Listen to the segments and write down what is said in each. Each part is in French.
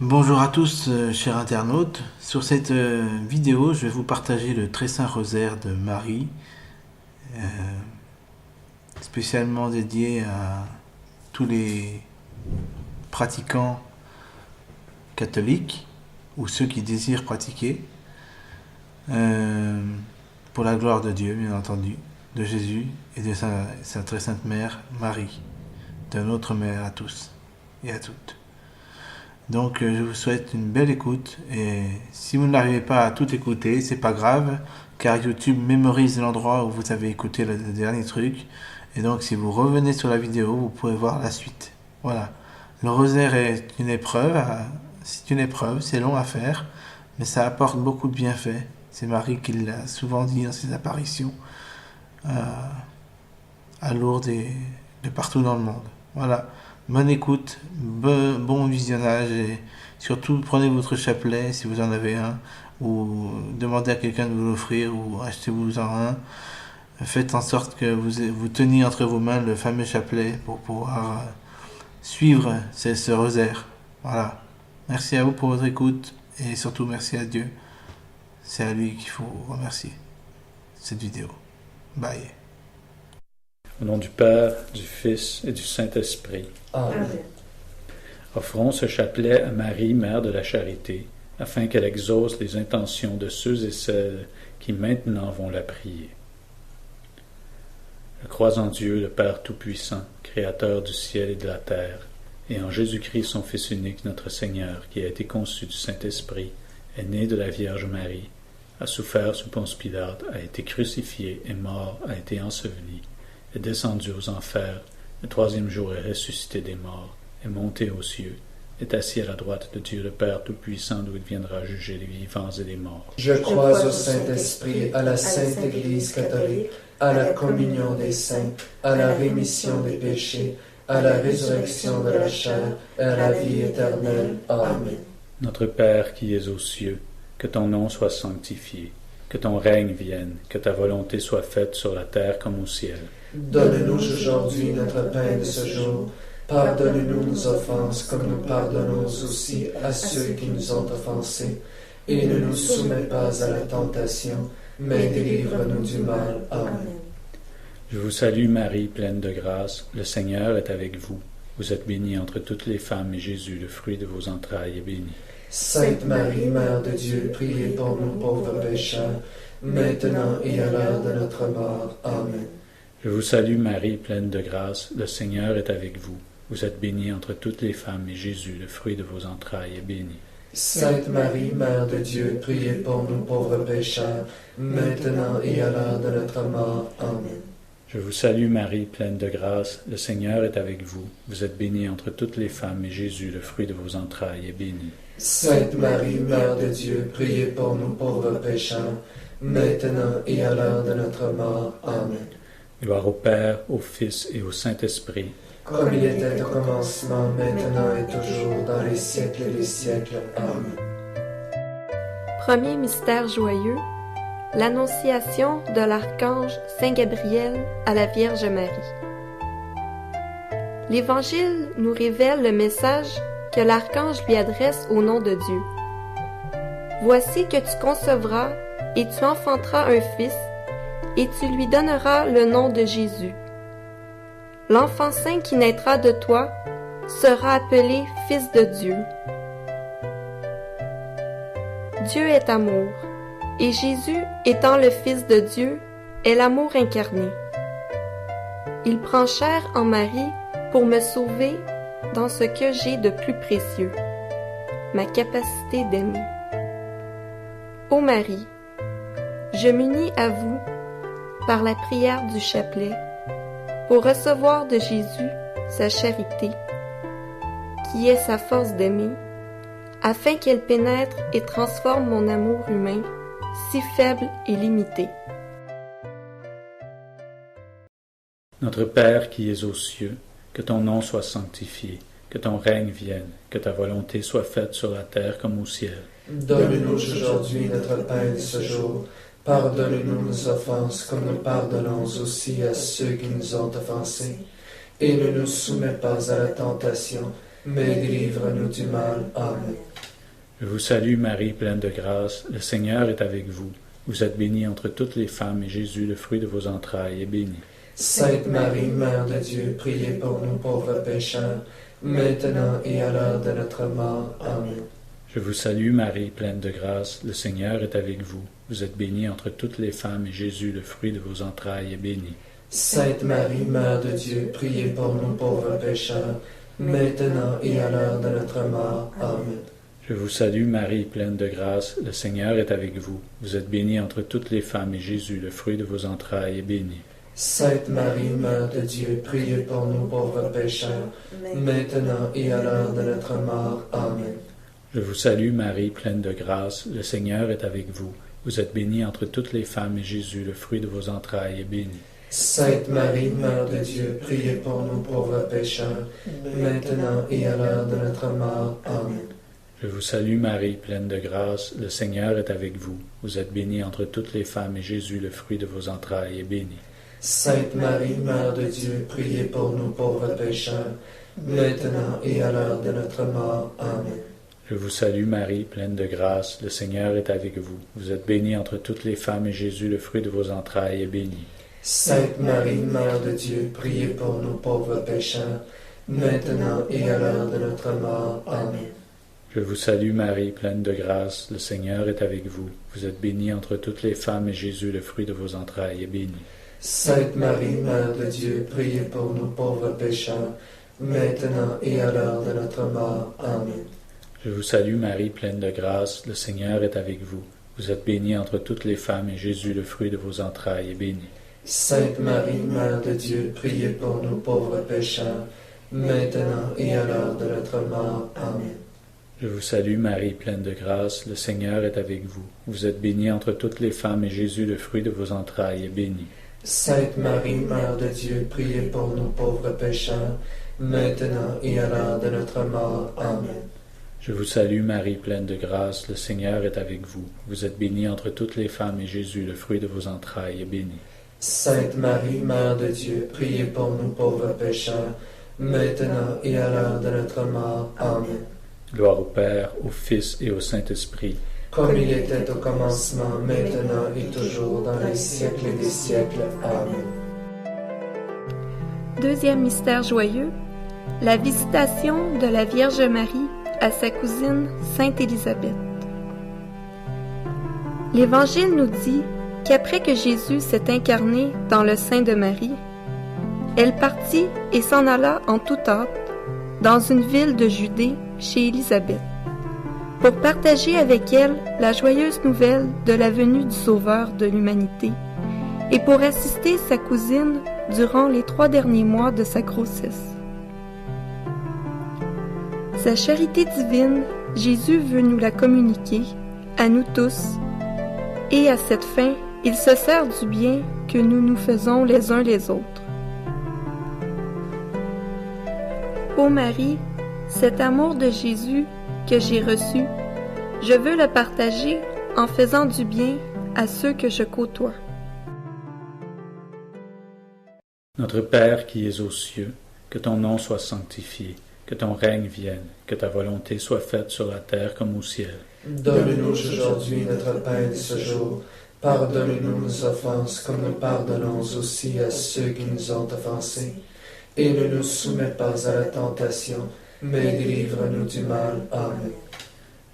Bonjour à tous, chers internautes. Sur cette vidéo, je vais vous partager le très saint rosaire de Marie, euh, spécialement dédié à tous les pratiquants catholiques ou ceux qui désirent pratiquer, euh, pour la gloire de Dieu, bien entendu, de Jésus et de sa très sainte mère Marie, de notre mère à tous et à toutes. Donc je vous souhaite une belle écoute et si vous n'arrivez pas à tout écouter, c'est pas grave car YouTube mémorise l'endroit où vous avez écouté le dernier truc et donc si vous revenez sur la vidéo, vous pouvez voir la suite. Voilà. Le rosaire est une épreuve, c'est long à faire, mais ça apporte beaucoup de bienfaits. C'est Marie qui l'a souvent dit dans ses apparitions à Lourdes et de partout dans le monde. Voilà. Bonne écoute, bon visionnage et surtout prenez votre chapelet si vous en avez un ou demandez à quelqu'un de vous l'offrir ou achetez-vous-en un. Faites en sorte que vous teniez entre vos mains le fameux chapelet pour pouvoir suivre ce rosaire. Voilà. Merci à vous pour votre écoute et surtout merci à Dieu. C'est à lui qu'il faut remercier cette vidéo. Bye. Au nom du Père, du Fils et du Saint-Esprit. Amen. Offrons ce chapelet à Marie, Mère de la Charité, afin qu'elle exauce les intentions de ceux et celles qui maintenant vont la prier. Je crois en Dieu, le Père Tout-Puissant, Créateur du ciel et de la terre, et en Jésus-Christ, son Fils unique, notre Seigneur, qui a été conçu du Saint-Esprit, est né de la Vierge Marie, a souffert sous Ponce Pilate, a été crucifié, est mort, a été enseveli, est descendu aux enfers, le troisième jour est ressuscité des morts, est monté aux cieux, est assis à la droite de Dieu le Père Tout-Puissant, d'où il viendra juger les vivants et les morts. Je crois au Saint-Esprit, à la Sainte Église catholique, à la communion des saints, à la rémission des péchés, à la résurrection de la chair, et à la vie éternelle. Amen. Notre Père qui es aux cieux, que ton nom soit sanctifié, que ton règne vienne, que ta volonté soit faite sur la terre comme au ciel. Donne-nous aujourd'hui notre pain de ce jour. Pardonne-nous nos offenses, comme nous pardonnons aussi à ceux qui nous ont offensés. Et ne nous soumets pas à la tentation, mais délivre-nous du mal. Amen. Je vous salue Marie, pleine de grâce, le Seigneur est avec vous. Vous êtes bénie entre toutes les femmes, et Jésus, le fruit de vos entrailles, est béni. Sainte Marie, Mère de Dieu, priez pour nous pauvres pécheurs, maintenant et à l'heure de notre mort. Amen. Je vous salue Marie, pleine de grâce, le Seigneur est avec vous. Vous êtes bénie entre toutes les femmes, et Jésus, le fruit de vos entrailles, est béni. Sainte Marie, Mère de Dieu, priez pour nous pauvres pécheurs, maintenant et à l'heure de notre mort. Amen. Je vous salue Marie, pleine de grâce, le Seigneur est avec vous. Vous êtes bénie entre toutes les femmes, et Jésus, le fruit de vos entrailles, est béni. Sainte Marie, Mère de Dieu, priez pour nous pauvres pécheurs, maintenant et à l'heure de notre mort. Amen. Gloire au Père, au Fils et au Saint-Esprit. Comme il était au commencement, maintenant et toujours, dans les siècles des siècles. Amen. Premier mystère joyeux, l'annonciation de l'archange Saint Gabriel à la Vierge Marie. L'Évangile nous révèle le message que l'archange lui adresse au nom de Dieu. Voici que tu concevras et tu enfanteras un fils, et tu lui donneras le nom de Jésus. L'enfant saint qui naîtra de toi sera appelé Fils de Dieu. Dieu est amour, et Jésus, étant le Fils de Dieu, est l'amour incarné. Il prend chair en Marie pour me sauver dans ce que j'ai de plus précieux, ma capacité d'aimer. Ô Marie, je m'unis à vous par la prière du chapelet pour recevoir de Jésus sa charité, qui est sa force d'aimer, afin qu'elle pénètre et transforme mon amour humain, si faible et limité. Notre Père qui es aux cieux, que ton nom soit sanctifié, que ton règne vienne, que ta volonté soit faite sur la terre comme au ciel. Donne-nous aujourd'hui notre pain de ce jour. Pardonne-nous nos offenses, comme nous pardonnons aussi à ceux qui nous ont offensés. Et ne nous soumets pas à la tentation, mais délivre-nous du mal. Amen. Je vous salue Marie, pleine de grâce, le Seigneur est avec vous. Vous êtes bénie entre toutes les femmes, et Jésus, le fruit de vos entrailles, est béni. Sainte Marie, Mère de Dieu, priez pour nous pauvres pécheurs, maintenant et à l'heure de notre mort. Amen. Je vous salue Marie, pleine de grâce, le Seigneur est avec vous. Vous êtes bénie entre toutes les femmes, et Jésus, le fruit de vos entrailles, est béni. Sainte Marie, Mère de Dieu, priez pour nous pauvres pécheurs, maintenant et à l'heure de notre mort. Amen. Je vous salue Marie, pleine de grâce, le Seigneur est avec vous. Vous êtes bénie entre toutes les femmes, et Jésus, le fruit de vos entrailles, est béni. Sainte Marie, Mère de Dieu, priez pour nous pauvres pécheurs, maintenant et à l'heure de notre mort. Amen. Je vous salue Marie, pleine de grâce, le Seigneur est avec vous. Vous êtes bénie entre toutes les femmes, et Jésus, le fruit de vos entrailles, est béni. Sainte Marie, Mère de Dieu, priez pour nous pauvres pécheurs, maintenant et à l'heure de notre mort. Amen. Je vous salue Marie, pleine de grâce, le Seigneur est avec vous. Vous êtes bénie entre toutes les femmes, et Jésus, le fruit de vos entrailles, est béni. Sainte Marie, Mère de Dieu, priez pour nous pauvres pécheurs, maintenant et à l'heure de notre mort. Amen. Je vous salue Marie, pleine de grâce, le Seigneur est avec vous. Vous êtes bénie entre toutes les femmes, et Jésus, le fruit de vos entrailles, est béni. Sainte Marie, Mère de Dieu, priez pour nous pauvres pécheurs, maintenant et à l'heure de notre mort. Amen. Je vous salue Marie, pleine de grâce, le Seigneur est avec vous. Vous êtes bénie entre toutes les femmes, et Jésus, le fruit de vos entrailles, est béni. Sainte Marie, Mère de Dieu, priez pour nous pauvres pécheurs, maintenant et à l'heure de notre mort. Amen. Je vous salue Marie, pleine de grâce, le Seigneur est avec vous. Vous êtes bénie entre toutes les femmes, et Jésus, le fruit de vos entrailles, est béni. Sainte Marie, Mère de Dieu, priez pour nous pauvres pécheurs, maintenant et à l'heure de notre mort. Amen. Je vous salue Marie, pleine de grâce, le Seigneur est avec vous. Vous êtes bénie entre toutes les femmes, et Jésus, le fruit de vos entrailles, est béni. Sainte Marie, Mère de Dieu, priez pour nous pauvres pécheurs, maintenant et à l'heure de notre mort. Amen. Je vous salue Marie, pleine de grâce, le Seigneur est avec vous. Vous êtes bénie entre toutes les femmes, et Jésus, le fruit de vos entrailles, est béni. Sainte Marie, Mère de Dieu, priez pour nous pauvres pécheurs, maintenant et à l'heure de notre mort. Amen. Gloire au Père, au Fils et au Saint-Esprit, comme il était au commencement, maintenant et toujours, dans les siècles des siècles. Amen. Deuxième mystère joyeux, la visitation de la Vierge Marie à sa cousine Sainte Élisabeth. L'Évangile nous dit qu'après que Jésus s'est incarné dans le sein de Marie, elle partit et s'en alla en toute hâte dans une ville de Judée chez Élisabeth, pour partager avec elle la joyeuse nouvelle de la venue du Sauveur de l'humanité et pour assister sa cousine durant les 3 derniers mois de sa grossesse. Sa charité divine, Jésus veut nous la communiquer, à nous tous, et à cette fin, il se sert du bien que nous nous faisons les uns les autres. Ô Marie, cet amour de Jésus que j'ai reçu, je veux le partager en faisant du bien à ceux que je côtoie. Notre Père qui es aux cieux, que ton nom soit sanctifié, que ton règne vienne, que ta volonté soit faite sur la terre comme au ciel. Donne-nous aujourd'hui notre pain de ce jour. Pardonne-nous nos offenses comme nous pardonnons aussi à ceux qui nous ont offensés. Et ne nous soumets pas à la tentation, mais délivre-nous du mal. Amen.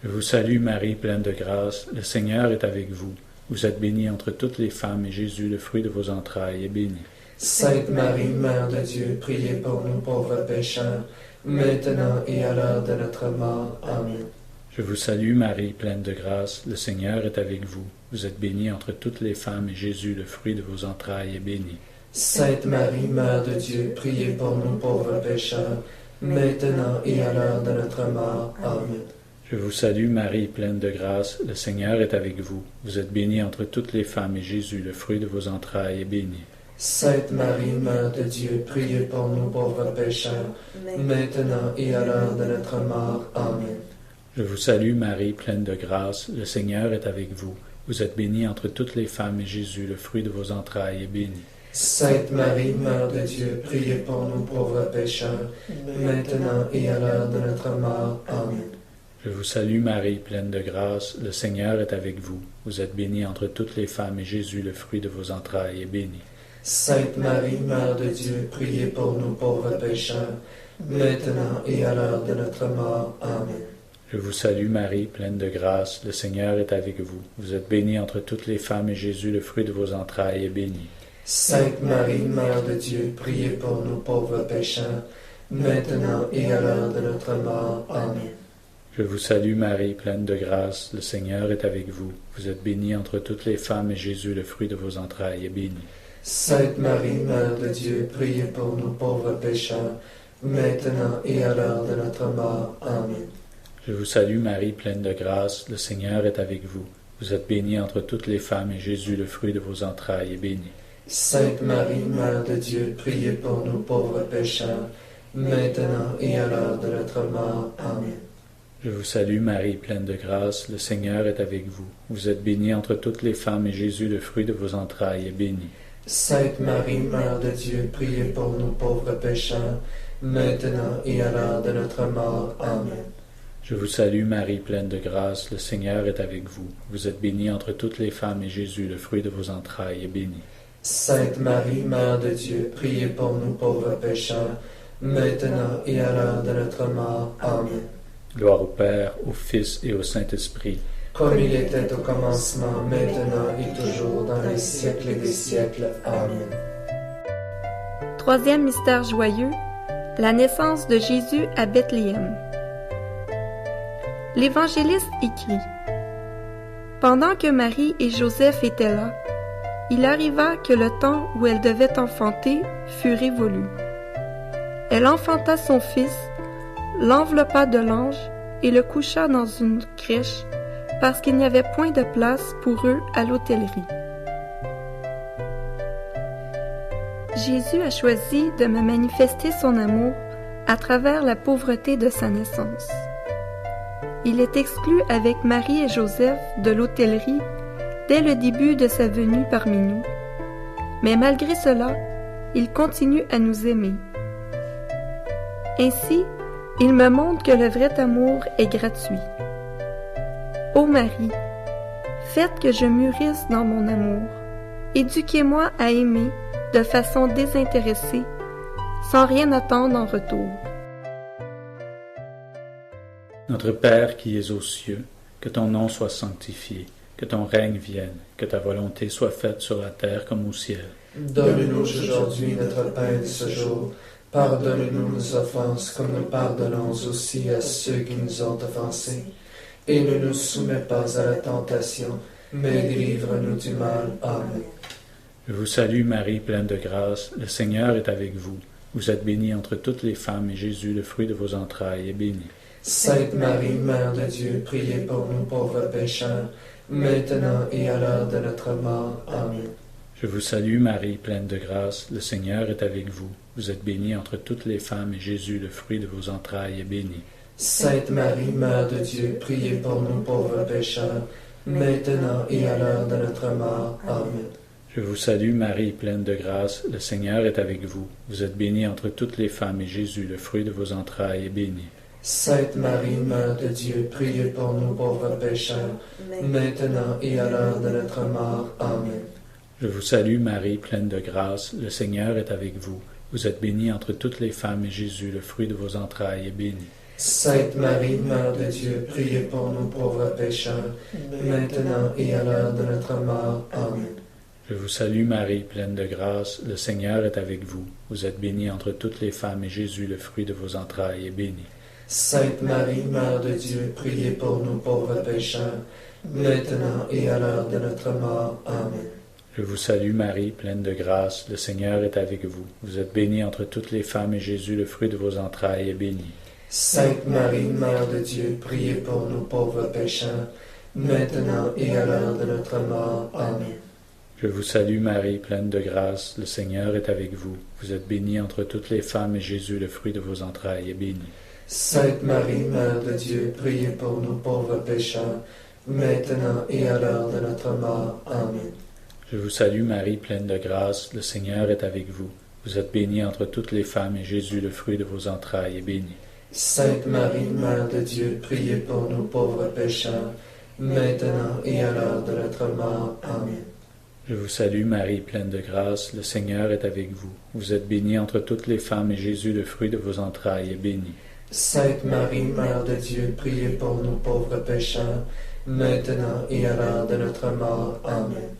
Je vous salue Marie, pleine de grâce, le Seigneur est avec vous. Vous êtes bénie entre toutes les femmes, et Jésus, le fruit de vos entrailles, est béni. Sainte Marie, Mère de Dieu, priez pour nous pauvres pécheurs, maintenant et à l'heure de notre mort. Amen. Je vous salue Marie, pleine de grâce, le Seigneur est avec vous. Vous êtes bénie entre toutes les femmes, et Jésus, le fruit de vos entrailles, est béni. Sainte Marie, Mère de Dieu, priez pour nous pauvres pécheurs, maintenant et à l'heure de notre mort. Amen. Je vous salue Marie, pleine de grâce, le Seigneur est avec vous. Vous êtes bénie entre toutes les femmes, et Jésus, le fruit de vos entrailles, est béni. Sainte Marie, Mère de Dieu, priez pour nous pauvres pécheurs, maintenant et à l'heure de notre mort. Amen. Je vous salue Marie, pleine de grâce, le Seigneur est avec vous. Vous êtes bénie entre toutes les femmes, et Jésus, le fruit de vos entrailles, est béni. Sainte Marie, Mère de Dieu, priez pour nous pauvres pécheurs, maintenant et à l'heure de notre mort. Amen. Je vous salue Marie, pleine de grâce, le Seigneur est avec vous. Vous êtes bénie entre toutes les femmes, et Jésus, le fruit de vos entrailles, est béni. Sainte Marie, Mère de Dieu, priez pour nous pauvres pécheurs, maintenant et à l'heure de notre mort. Amen. Je vous salue Marie, pleine de grâce, le Seigneur est avec vous. Vous êtes bénie entre toutes les femmes, et Jésus, le fruit de vos entrailles, est béni. Sainte Marie, Mère de Dieu, priez pour nous pauvres pécheurs, maintenant et à l'heure de notre mort. Amen. Je vous salue Marie, pleine de grâce, le Seigneur est avec vous. Vous êtes bénie entre toutes les femmes, et Jésus, le fruit de vos entrailles, est béni. Sainte Marie, Mère de Dieu, priez pour nous pauvres pécheurs, maintenant et à l'heure de notre mort. Amen. Je vous salue Marie, pleine de grâce, le Seigneur est avec vous. Vous êtes bénie entre toutes les femmes, et Jésus, le fruit de vos entrailles, est béni. Sainte Marie, Mère de Dieu, priez pour nous pauvres pécheurs, maintenant et à l'heure de notre mort. Amen. Je vous salue Marie, pleine de grâce, le Seigneur est avec vous. Vous êtes bénie entre toutes les femmes, et Jésus, le fruit de vos entrailles, est béni. Sainte Marie, Mère de Dieu, priez pour nous pauvres pécheurs, maintenant et à l'heure de notre mort. Amen. Je vous salue Marie, pleine de grâce, le Seigneur est avec vous. Vous êtes bénie entre toutes les femmes, et Jésus, le fruit de vos entrailles, est béni. Sainte Marie, Mère de Dieu, priez pour nous pauvres pécheurs, maintenant et à l'heure de notre mort. Amen. Gloire au Père, au Fils et au Saint-Esprit. Comme il était au commencement, maintenant et toujours, dans les siècles des siècles. Amen. Troisième mystère joyeux, la naissance de Jésus à Bethléem. L'évangéliste écrit: Pendant que Marie et Joseph étaient là, il arriva que le temps où elle devait enfanter fut révolu. Elle enfanta son fils, l'enveloppa de linge et le coucha dans une crèche, parce qu'il n'y avait point de place pour eux à l'hôtellerie. Jésus a choisi de me manifester son amour à travers la pauvreté de sa naissance. Il est exclu avec Marie et Joseph de l'hôtellerie dès le début de sa venue parmi nous, mais malgré cela, il continue à nous aimer. Ainsi, il me montre que le vrai amour est gratuit. Ô Marie, faites que je mûrisse dans mon amour. Éduquez-moi à aimer de façon désintéressée, sans rien attendre en retour. Notre Père qui es aux cieux, que ton nom soit sanctifié, que ton règne vienne, que ta volonté soit faite sur la terre comme au ciel. Donne-nous aujourd'hui notre pain de ce jour. Pardonne-nous nos offenses, comme nous pardonnons aussi à ceux qui nous ont offensés. Et ne nous soumets pas à la tentation, mais délivre-nous du mal. Amen. Je vous salue Marie, pleine de grâce, le Seigneur est avec vous. Vous êtes bénie entre toutes les femmes, et Jésus, le fruit de vos entrailles, est béni. Sainte Marie, Mère de Dieu, priez pour nous pauvres pécheurs, maintenant et à l'heure de notre mort. Amen. Je vous salue Marie, pleine de grâce, le Seigneur est avec vous. Vous êtes bénie entre toutes les femmes, et Jésus, le fruit de vos entrailles, est béni. Sainte Marie, Mère de Dieu, priez pour nous pauvres pécheurs, maintenant et à l'heure de notre mort. Amen. Je vous salue Marie, pleine de grâce, le Seigneur est avec vous. Vous êtes bénie entre toutes les femmes, et Jésus, le fruit de vos entrailles, est béni. Sainte Marie, Mère de Dieu, priez pour nous pauvres pécheurs, maintenant et à l'heure de notre mort. Amen. Je vous salue Marie, pleine de grâce, le Seigneur est avec vous. Vous êtes bénie entre toutes les femmes, et Jésus, le fruit de vos entrailles, est béni. Sainte Marie, Mère de Dieu, priez pour nous pauvres pécheurs, maintenant et à l'heure de notre mort. Amen. Je vous salue Marie, pleine de grâce, le Seigneur est avec vous. Vous êtes bénie entre toutes les femmes, et Jésus, le fruit de vos entrailles, est béni. Sainte Marie, Mère de Dieu, priez pour nous pauvres pécheurs, maintenant et à l'heure de notre mort. Amen. Je vous salue Marie, pleine de grâce, le Seigneur est avec vous. Vous êtes bénie entre toutes les femmes, et Jésus, le fruit de vos entrailles, est béni. Sainte Marie, Mère de Dieu, priez pour nous pauvres pécheurs, maintenant et à l'heure de notre mort. Amen. Je vous salue Marie, pleine de grâce, le Seigneur est avec vous. Vous êtes bénie entre toutes les femmes, et Jésus, le fruit de vos entrailles, est béni. Sainte Marie, Mère de Dieu, priez pour nous pauvres pécheurs, maintenant et à l'heure de notre mort. Amen. Je vous salue Marie, pleine de grâce, le Seigneur est avec vous. Vous êtes bénie entre toutes les femmes, et Jésus, le fruit de vos entrailles, est béni. Sainte Marie, Mère de Dieu, priez pour nous pauvres pécheurs, maintenant et à l'heure de notre mort. Amen. Je vous salue Marie, pleine de grâce, le Seigneur est avec vous. Vous êtes bénie entre toutes les femmes, et Jésus, le fruit de vos entrailles, est béni. Sainte Marie, Mère de Dieu, priez pour nous pauvres pécheurs, maintenant et à l'heure de notre mort. Amen.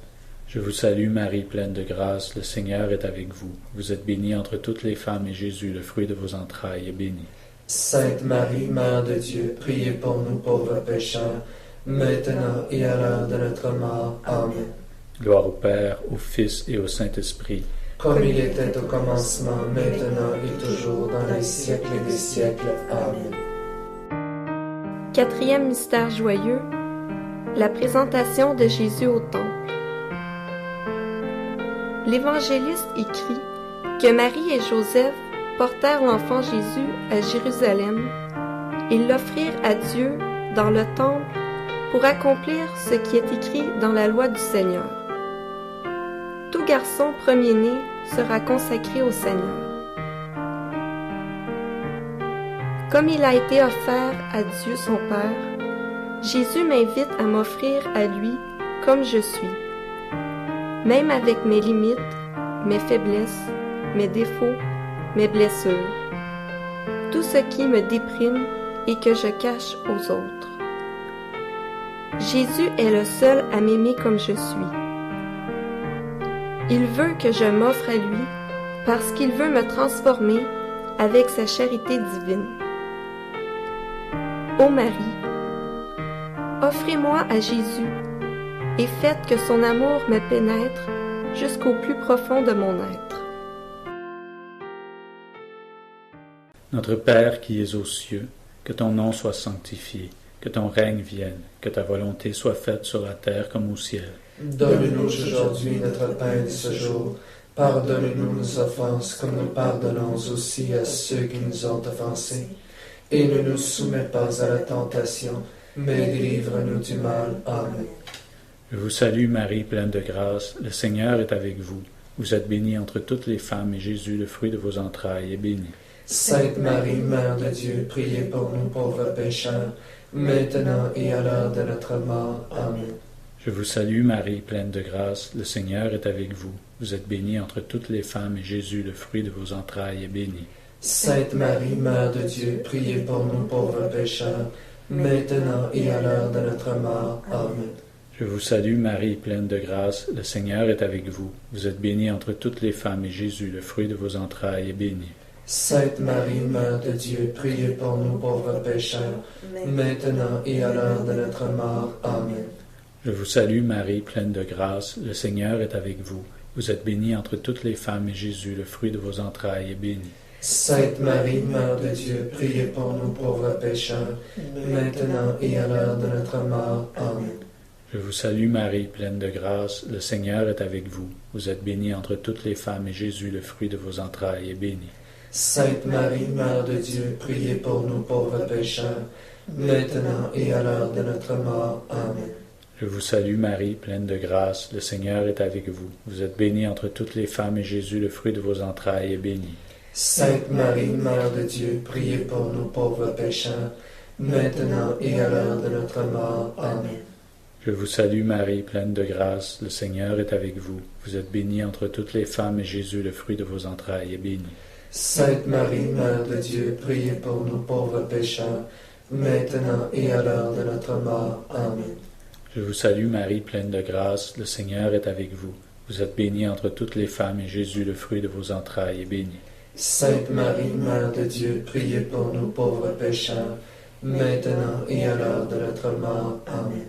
Je vous salue Marie, pleine de grâce, le Seigneur est avec vous. Vous êtes bénie entre toutes les femmes, et Jésus, le fruit de vos entrailles, est béni. Sainte Marie, Mère de Dieu, priez pour nous pauvres pécheurs, maintenant et à l'heure de notre mort. Amen. Gloire au Père, au Fils et au Saint-Esprit, comme il était au commencement, maintenant et toujours, dans les siècles des siècles. Amen. Quatrième mystère joyeux, la présentation de Jésus au temple. L'Évangéliste écrit que Marie et Joseph portèrent l'enfant Jésus à Jérusalem et l'offrirent à Dieu dans le temple pour accomplir ce qui est écrit dans la loi du Seigneur. Tout garçon premier-né sera consacré au Seigneur. Comme il a été offert à Dieu son Père, Jésus m'invite à m'offrir à lui comme je suis, même avec mes limites, mes faiblesses, mes défauts, mes blessures, tout ce qui me déprime et que je cache aux autres. Jésus est le seul à m'aimer comme je suis. Il veut que je m'offre à lui parce qu'il veut me transformer avec sa charité divine. Ô Marie, offrez-moi à Jésus et faites que son amour me pénètre jusqu'au plus profond de mon être. Notre Père qui es aux cieux, que ton nom soit sanctifié, que ton règne vienne, que ta volonté soit faite sur la terre comme au ciel. Donne-nous aujourd'hui notre pain de ce jour. Pardonne-nous nos offenses comme nous pardonnons aussi à ceux qui nous ont offensés. Et ne nous soumets pas à la tentation, mais délivre-nous du mal. Amen. Je vous salue Marie, pleine de grâce, le Seigneur est avec vous. Vous êtes bénie entre toutes les femmes, et Jésus, le fruit de vos entrailles, est béni. Sainte Marie, Mère de Dieu, priez pour nous pauvres pécheurs, maintenant et à l'heure de notre mort. Amen. Je vous salue Marie, pleine de grâce, le Seigneur est avec vous. Vous êtes bénie entre toutes les femmes, et Jésus, le fruit de vos entrailles, est béni. Sainte Marie, Mère de Dieu, priez pour nous pauvres pécheurs, maintenant et à l'heure de notre mort. Amen. Je vous salue Marie, pleine de grâce, le Seigneur est avec vous. Vous êtes bénie entre toutes les femmes, et Jésus, le fruit de vos entrailles, est béni. Sainte Marie, Mère de Dieu, priez pour nous pauvres pécheurs, maintenant et à l'heure de notre mort. Amen. Je vous salue Marie, pleine de grâce, le Seigneur est avec vous. Vous êtes bénie entre toutes les femmes, et Jésus, le fruit de vos entrailles, est béni. Sainte Marie, Mère de Dieu, priez pour nous pauvres pécheurs, maintenant et à l'heure de notre mort. Amen. Je vous salue Marie, pleine de grâce, le Seigneur est avec vous. Vous êtes bénie entre toutes les femmes, et Jésus, le fruit de vos entrailles, est béni. Sainte Marie, Mère de Dieu, priez pour nous pauvres pécheurs, maintenant et à l'heure de notre mort. Amen. Je vous salue Marie, pleine de grâce, le Seigneur est avec vous. Vous êtes bénie entre toutes les femmes, et Jésus, le fruit de vos entrailles, est béni. Sainte Marie, Mère de Dieu, priez pour nous pauvres pécheurs, maintenant et à l'heure de notre mort. Amen. Je vous salue Marie, pleine de grâce, le Seigneur est avec vous. Vous êtes bénie entre toutes les femmes, et Jésus, le fruit de vos entrailles, est béni. Sainte Marie, Mère de Dieu, priez pour nous pauvres pécheurs, maintenant et à l'heure de notre mort. Amen. Je vous salue Marie, pleine de grâce, le Seigneur est avec vous. Vous êtes bénie entre toutes les femmes, et Jésus, le fruit de vos entrailles, est béni. Sainte Marie, Mère de Dieu, priez pour nous pauvres pécheurs, maintenant et à l'heure de notre mort. Amen.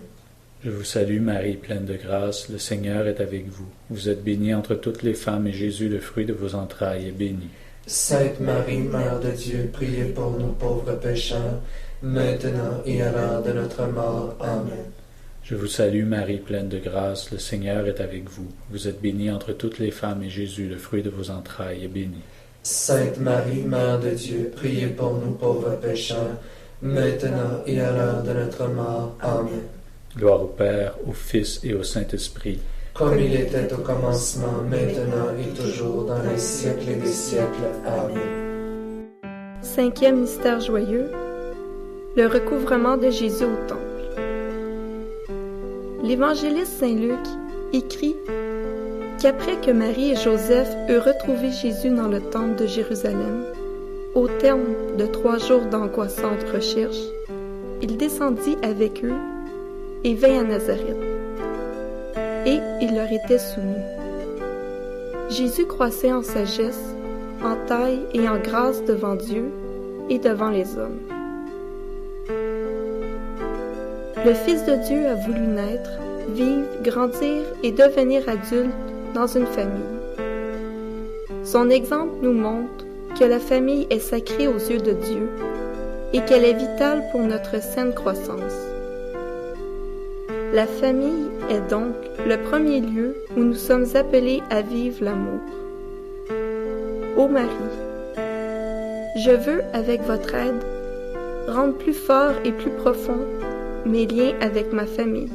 Je vous salue Marie, pleine de grâce, le Seigneur est avec vous. Vous êtes bénie entre toutes les femmes, et Jésus, le fruit de vos entrailles, est béni. Sainte Marie, Mère de Dieu, priez pour nous pauvres pécheurs, maintenant et à l'heure de notre mort. Amen. Je vous salue Marie, pleine de grâce, le Seigneur est avec vous. Vous êtes bénie entre toutes les femmes, et Jésus, le fruit de vos entrailles, est béni. Sainte Marie, Mère de Dieu, priez pour nous pauvres pécheurs, maintenant et à l'heure de notre mort. Amen. Gloire au Père, au Fils et au Saint-Esprit, comme il était au commencement, maintenant et toujours, dans les siècles des siècles. Amen. Cinquième mystère joyeux, le recouvrement de Jésus au temple. L'évangéliste Saint Luc écrit qu'après que Marie et Joseph eurent retrouvé Jésus dans le temple de Jérusalem, au terme de 3 jours d'angoissante recherche, il descendit avec eux et vint à Nazareth. Et il leur était soumis. Jésus croissait en sagesse, en taille et en grâce devant Dieu et devant les hommes. Le Fils de Dieu a voulu naître, vivre, grandir et devenir adulte dans une famille. Son exemple nous montre que la famille est sacrée aux yeux de Dieu et qu'elle est vitale pour notre saine croissance. La famille est donc le premier lieu où nous sommes appelés à vivre l'amour. Ô Marie, je veux, avec votre aide, rendre plus fort et plus profond mes liens avec ma famille.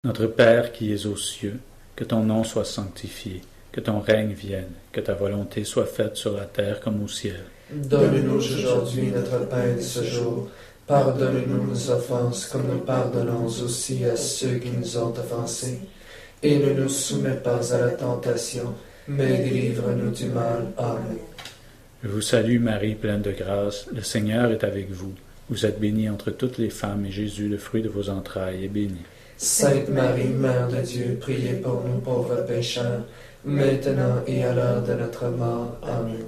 Notre Père qui es aux cieux, que ton nom soit sanctifié, que ton règne vienne, que ta volonté soit faite sur la terre comme au ciel. Donne-nous aujourd'hui notre pain de ce jour. Pardonne-nous nos offenses, comme nous pardonnons aussi à ceux qui nous ont offensés. Et ne nous soumets pas à la tentation, mais délivre-nous du mal. Amen. Je vous salue Marie, pleine de grâce, le Seigneur est avec vous. Vous êtes bénie entre toutes les femmes, et Jésus, le fruit de vos entrailles, est béni. Sainte Marie, Mère de Dieu, priez pour nous pauvres pécheurs, maintenant et à l'heure de notre mort. Amen.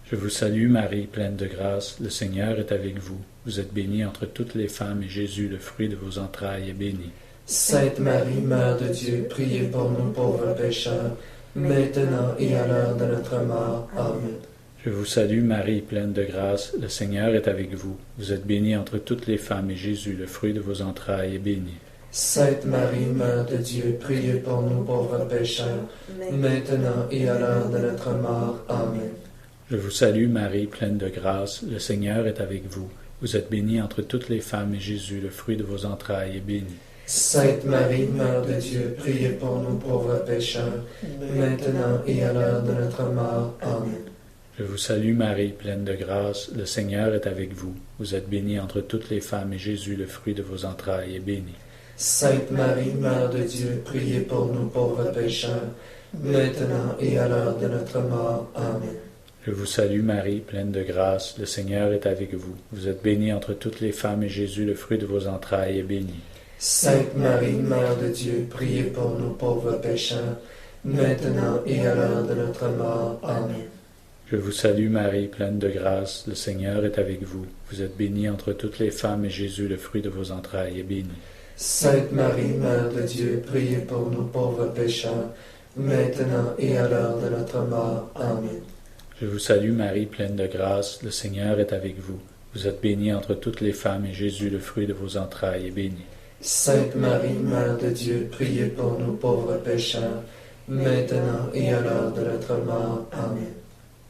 Je vous salue Marie, pleine de grâce, le Seigneur est avec vous. Vous êtes bénie entre toutes les femmes, et Jésus, le fruit de vos entrailles, est béni. Sainte Marie, Mère de Dieu, priez pour nous pauvres pécheurs, maintenant et à l'heure de notre mort. Amen. Je vous salue Marie, pleine de grâce, le Seigneur est avec vous. Vous êtes bénie entre toutes les femmes, et Jésus, le fruit de vos entrailles, est béni. Sainte Marie, Mère de Dieu, priez pour nous pauvres pécheurs, maintenant et à l'heure de notre mort. Amen. Je vous salue Marie, pleine de grâce, le Seigneur est avec vous. Vous êtes bénie entre toutes les femmes, et Jésus, le fruit de vos entrailles, est béni. Sainte Marie, Mère de Dieu, priez pour nous pauvres pécheurs, maintenant et à l'heure de notre mort. Amen. Je vous salue Marie, pleine de grâce, le Seigneur est avec vous. Vous êtes bénie entre toutes les femmes, et Jésus, le fruit de vos entrailles, est béni. Sainte Marie, Mère de Dieu, priez pour nous pauvres pécheurs, maintenant et à l'heure de notre mort. Amen. Je vous salue Marie, pleine de grâce, le Seigneur est avec vous. Vous êtes bénie entre toutes les femmes, et Jésus, le fruit de vos entrailles, est béni. Sainte Marie, Mère de Dieu, priez pour nous pauvres pécheurs, maintenant et à l'heure de notre mort. Amen. Je vous salue Marie, pleine de grâce, le Seigneur est avec vous. Vous êtes bénie entre toutes les femmes, et Jésus, le fruit de vos entrailles, est béni. Sainte Marie, Mère de Dieu, priez pour nous pauvres pécheurs, maintenant et à l'heure de notre mort. Amen. Je vous salue Marie, pleine de grâce, le Seigneur est avec vous. Vous êtes bénie entre toutes les femmes, et Jésus, le fruit de vos entrailles, est béni. Sainte Marie, Mère de Dieu, priez pour nous pauvres pécheurs, maintenant et à l'heure de notre mort. Amen.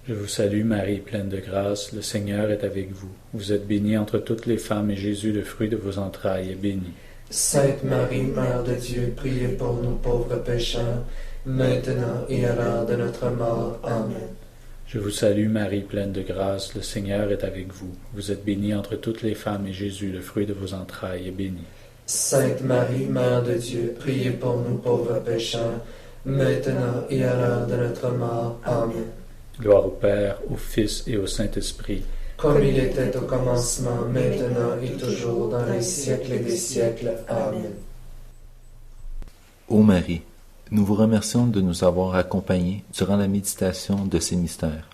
Je vous salue Marie, pleine de grâce, le Seigneur est avec vous. Vous êtes bénie entre toutes les femmes, et Jésus, le fruit de vos entrailles, est béni. Sainte Marie, Mère de Dieu, priez pour nous pauvres pécheurs, maintenant et à l'heure de notre mort. Amen. Je vous salue Marie, pleine de grâce, le Seigneur est avec vous. Vous êtes bénie entre toutes les femmes, et Jésus, le fruit de vos entrailles, est béni. Sainte Marie, Mère de Dieu, priez pour nous pauvres pécheurs, maintenant et à l'heure de notre mort. Amen. Gloire au Père, au Fils et au Saint-Esprit, comme il était au commencement, maintenant et toujours, dans les siècles des siècles. Amen. Ô Marie, nous vous remercions de nous avoir accompagnés durant la méditation de ces mystères.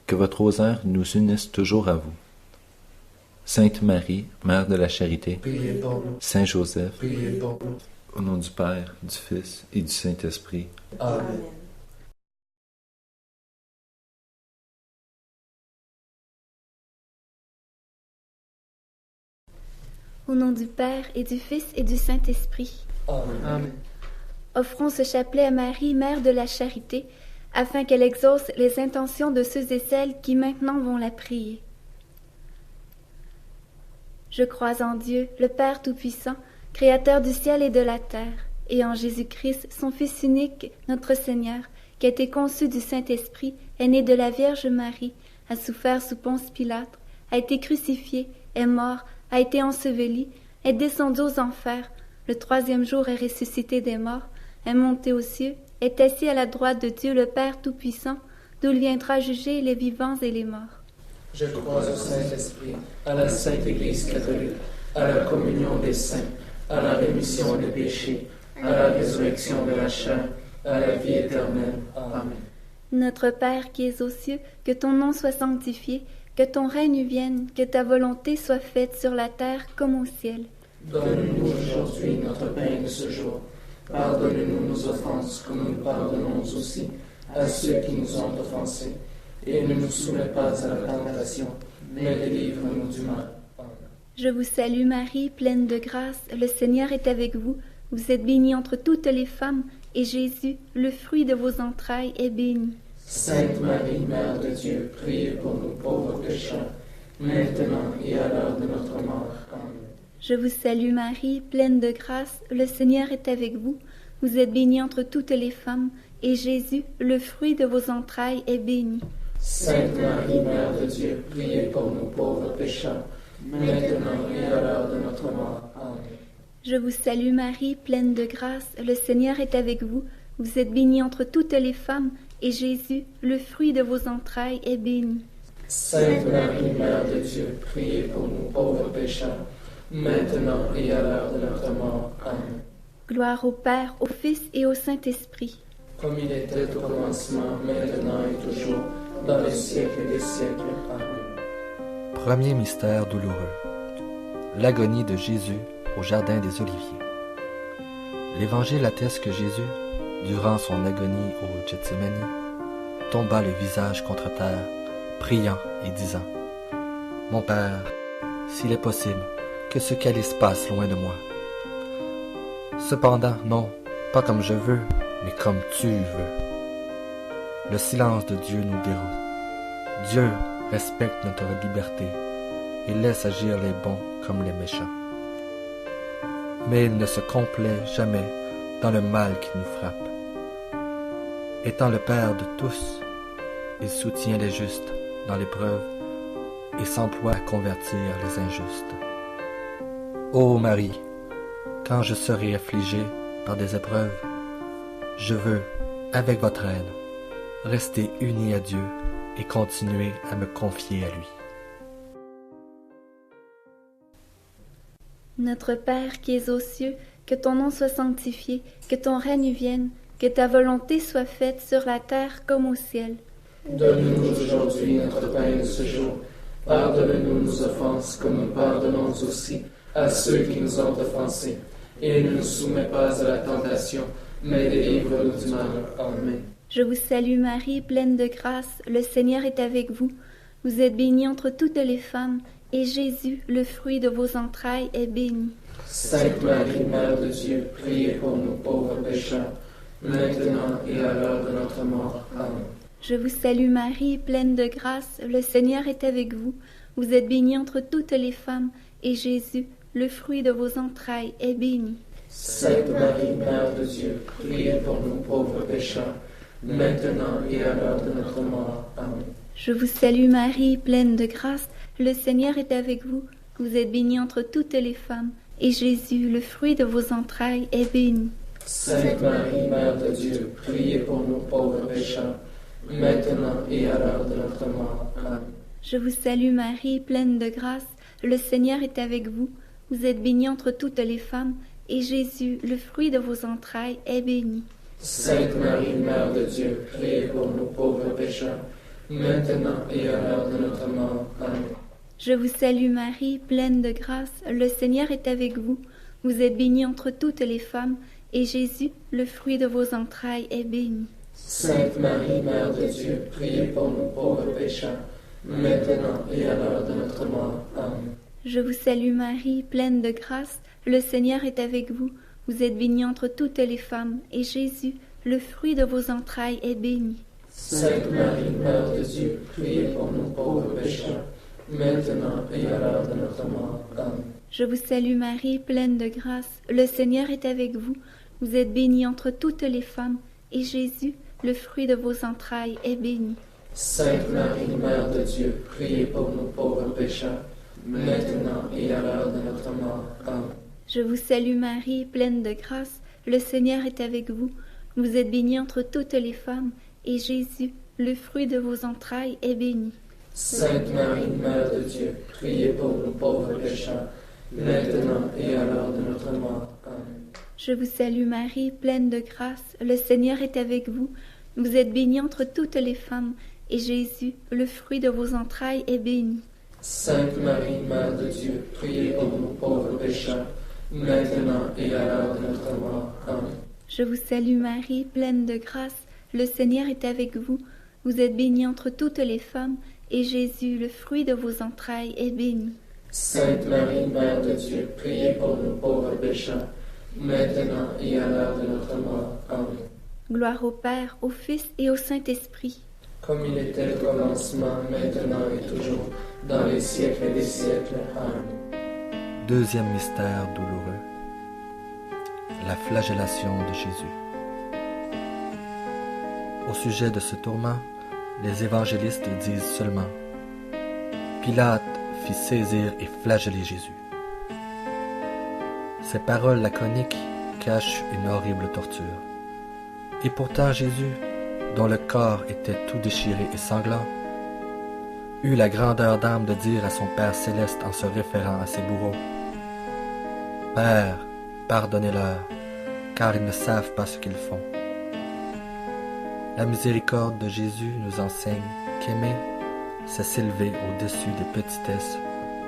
Que votre rosaire nous unisse toujours à vous. Sainte Marie, Mère de la Charité, Priez pour nous. Saint Joseph, Priez pour nous. au nom du Père, du Fils et du Saint-Esprit. Amen. Au nom du Père et du Fils et du Saint-Esprit. Amen. Offrons ce chapelet à Marie, Mère de la Charité, afin qu'elle exauce les intentions de ceux et celles qui maintenant vont la prier. Je crois en Dieu, le Père Tout-Puissant, Créateur du ciel et de la terre, et en Jésus-Christ, son Fils unique, notre Seigneur, qui a été conçu du Saint-Esprit, est né de la Vierge Marie, a souffert sous Ponce Pilate, a été crucifié, est mort, a été enseveli, est descendu aux enfers, le 3e jour est ressuscité des morts, est monté aux cieux, est assis à la droite de Dieu le Père Tout-Puissant, d'où il viendra juger les vivants et les morts. Je crois au Saint-Esprit, à la Sainte Église catholique, à la communion des saints, à la rémission des péchés, à la résurrection de la chair, à la vie éternelle. Amen. Notre Père qui es aux cieux, que ton nom soit sanctifié, que ton règne vienne, que ta volonté soit faite sur la terre comme au ciel. Donne-nous aujourd'hui notre pain de ce jour. Pardonne-nous nos offenses, comme nous pardonnons aussi à ceux qui nous ont offensés. Et ne nous soumets pas à la tentation, mais délivre-nous du mal. Amen. Je vous salue Marie, pleine de grâce, le Seigneur est avec vous. Vous êtes bénie entre toutes les femmes, et Jésus, le fruit de vos entrailles, est béni. Sainte Marie, Mère de Dieu, priez pour nous pauvres pécheurs, maintenant et à l'heure de notre mort. Amen. Je vous salue Marie, pleine de grâce, le Seigneur est avec vous. Vous êtes bénie entre toutes les femmes, et Jésus, le fruit de vos entrailles, est béni. Sainte Marie, Mère de Dieu, priez pour nous pauvres pécheurs, maintenant et à l'heure de notre mort. Amen. Je vous salue Marie, pleine de grâce, le Seigneur est avec vous. Vous êtes bénie entre toutes les femmes, et Jésus, le fruit de vos entrailles, est béni. Sainte Marie, Mère de Dieu, priez pour nous pauvres pécheurs, maintenant et à l'heure de notre mort. Amen. Gloire au Père, au Fils et au Saint-Esprit. Comme il était au commencement, maintenant et toujours, dans les siècles des siècles. Amen. Premier mystère douloureux. L'agonie de Jésus au Jardin des Oliviers. L'Évangile atteste que Jésus, durant son agonie au Gethsémani, tomba le visage contre terre, priant et disant « Mon Père, s'il est possible, que ce calice passe loin de moi. Cependant, non, pas comme je veux, mais comme tu veux. » Le silence de Dieu nous déroute. Dieu respecte notre liberté et laisse agir les bons comme les méchants. Mais il ne se complaît jamais dans le mal qui nous frappe. Étant le Père de tous, il soutient les justes dans l'épreuve et s'emploie à convertir les injustes. Ô Marie, quand je serai affligé par des épreuves, je veux, avec votre aide, rester uni à Dieu et continuer à me confier à lui. Notre Père qui es aux cieux, que ton nom soit sanctifié, que ton règne vienne, que ta volonté soit faite sur la terre comme au ciel. Donne-nous aujourd'hui notre pain de ce jour. Pardonne-nous nos offenses, comme nous pardonnons aussi à ceux qui nous ont offensés. Et ne nous soumets pas à la tentation, mais délivre-nous du mal. Amen. Je vous salue Marie, pleine de grâce, le Seigneur est avec vous. Vous êtes bénie entre toutes les femmes, et Jésus, le fruit de vos entrailles, est béni. Sainte Marie, Mère de Dieu, priez pour nous pauvres pécheurs, maintenant et à l'heure de notre mort. Amen. Je vous salue Marie, pleine de grâce, le Seigneur est avec vous. Vous êtes bénie entre toutes les femmes, et Jésus, le fruit de vos entrailles, est béni. Sainte Marie, Mère de Dieu, priez pour nous pauvres pécheurs, maintenant et à l'heure de notre mort. Amen. Je vous salue Marie, pleine de grâce, le Seigneur est avec vous. Vous êtes bénie entre toutes les femmes, et Jésus, le fruit de vos entrailles, est béni. Sainte Marie, Mère de Dieu, priez pour nous pauvres pécheurs, maintenant et à l'heure de notre mort. Amen. Je vous salue Marie, pleine de grâce, le Seigneur est avec vous. Vous êtes bénie entre toutes les femmes, et Jésus, le fruit de vos entrailles, est béni. Sainte Marie, Mère de Dieu, priez pour nous pauvres pécheurs, maintenant et à l'heure de notre mort. Amen. Je vous salue Marie, pleine de grâce, le Seigneur est avec vous. Vous êtes bénie entre toutes les femmes, et Jésus, le fruit de vos entrailles, est béni. Sainte Marie, Mère de Dieu, priez pour nous pauvres pécheurs, maintenant et à l'heure de notre mort. Amen. Je vous salue Marie, pleine de grâce, le Seigneur est avec vous. Vous êtes bénie entre toutes les femmes, et Jésus, le fruit de vos entrailles, est béni. Sainte Marie, Mère de Dieu, priez pour nous pauvres pécheurs, maintenant et à l'heure de notre mort. Amen. Je vous salue Marie, pleine de grâce, le Seigneur est avec vous. Vous êtes bénie entre toutes les femmes, et Jésus, le fruit de vos entrailles, est béni. Sainte Marie, Mère de Dieu, priez pour nous pauvres pécheurs, maintenant et à l'heure de notre mort. Amen. Je vous salue Marie, pleine de grâce, le Seigneur est avec vous. Vous êtes bénie entre toutes les femmes, et Jésus, le fruit de vos entrailles, est béni. Sainte Marie, Mère de Dieu, priez pour nous pauvres pécheurs, maintenant et à l'heure de notre mort. Amen. Je vous salue Marie, pleine de grâce, le Seigneur est avec vous. Vous êtes bénie entre toutes les femmes, et Jésus, le fruit de vos entrailles, est béni. Sainte Marie, Mère de Dieu, priez pour nous pauvres pécheurs, maintenant et à l'heure de notre mort. Amen. Je vous salue Marie, pleine de grâce, le Seigneur est avec vous. Vous êtes bénie entre toutes les femmes, et Jésus, le fruit de vos entrailles, est béni. Sainte Marie, Mère de Dieu, priez pour nous pauvres pécheurs, maintenant et à l'heure de notre mort. Amen. Gloire au Père, au Fils et au Saint-Esprit. Comme il était au commencement, maintenant et toujours, dans les siècles des siècles. Amen. Deuxième mystère douloureux. La flagellation de Jésus. Au sujet de ce tourment, les évangélistes disent seulement « Pilate fit saisir et flageller Jésus ». Ces paroles laconiques cachent une horrible torture. Et pourtant Jésus, dont le corps était tout déchiré et sanglant, eut la grandeur d'âme de dire à son Père céleste en se référant à ses bourreaux « Père, pardonnez-leur, car ils ne savent pas ce qu'ils font. » La miséricorde de Jésus nous enseigne qu'aimer, c'est s'élever au-dessus des petitesses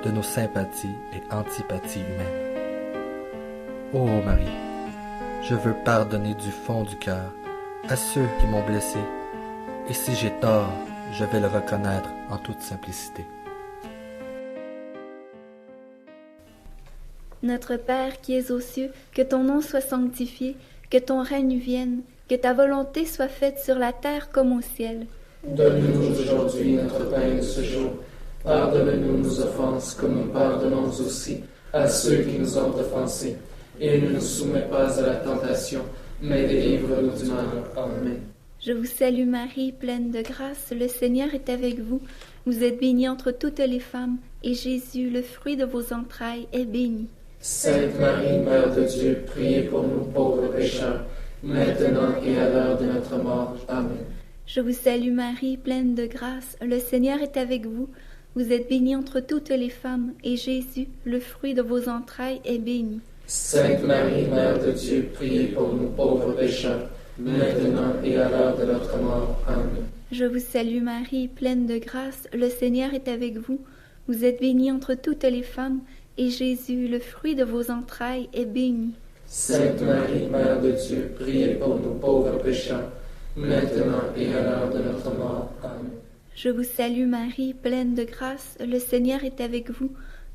de nos sympathies et antipathies humaines. Ô Marie, je veux pardonner du fond du cœur à ceux qui m'ont blessé, et si j'ai tort, je vais le reconnaître en toute simplicité. Notre Père qui es aux cieux, que ton nom soit sanctifié, que ton règne vienne, que ta volonté soit faite sur la terre comme au ciel. Donne-nous aujourd'hui notre pain de ce jour. Pardonne-nous nos offenses, comme nous pardonnons aussi à ceux qui nous ont offensés. Et ne nous soumets pas à la tentation, mais délivre-nous du mal. Amen. Je vous salue Marie, pleine de grâce, le Seigneur est avec vous. Vous êtes bénie entre toutes les femmes, et Jésus, le fruit de vos entrailles, est béni. Sainte Marie, Mère de Dieu, priez pour nous pauvres pécheurs, maintenant et à l'heure de notre mort. Amen. Je vous salue Marie, pleine de grâce, le Seigneur est avec vous. Vous êtes bénie entre toutes les femmes, et Jésus, le fruit de vos entrailles, est béni. Sainte Marie, Mère de Dieu, priez pour nous pauvres pécheurs, maintenant et à l'heure de notre mort. Amen. Je vous salue Marie, pleine de grâce, le Seigneur est avec vous. Vous êtes bénie entre toutes les femmes, et Jésus, le fruit de vos entrailles, est béni. Sainte Marie, Mère de Dieu, priez pour nous pauvres pécheurs, maintenant et à l'heure de notre mort. Amen. Je vous salue Marie, pleine de grâce, le Seigneur est avec vous.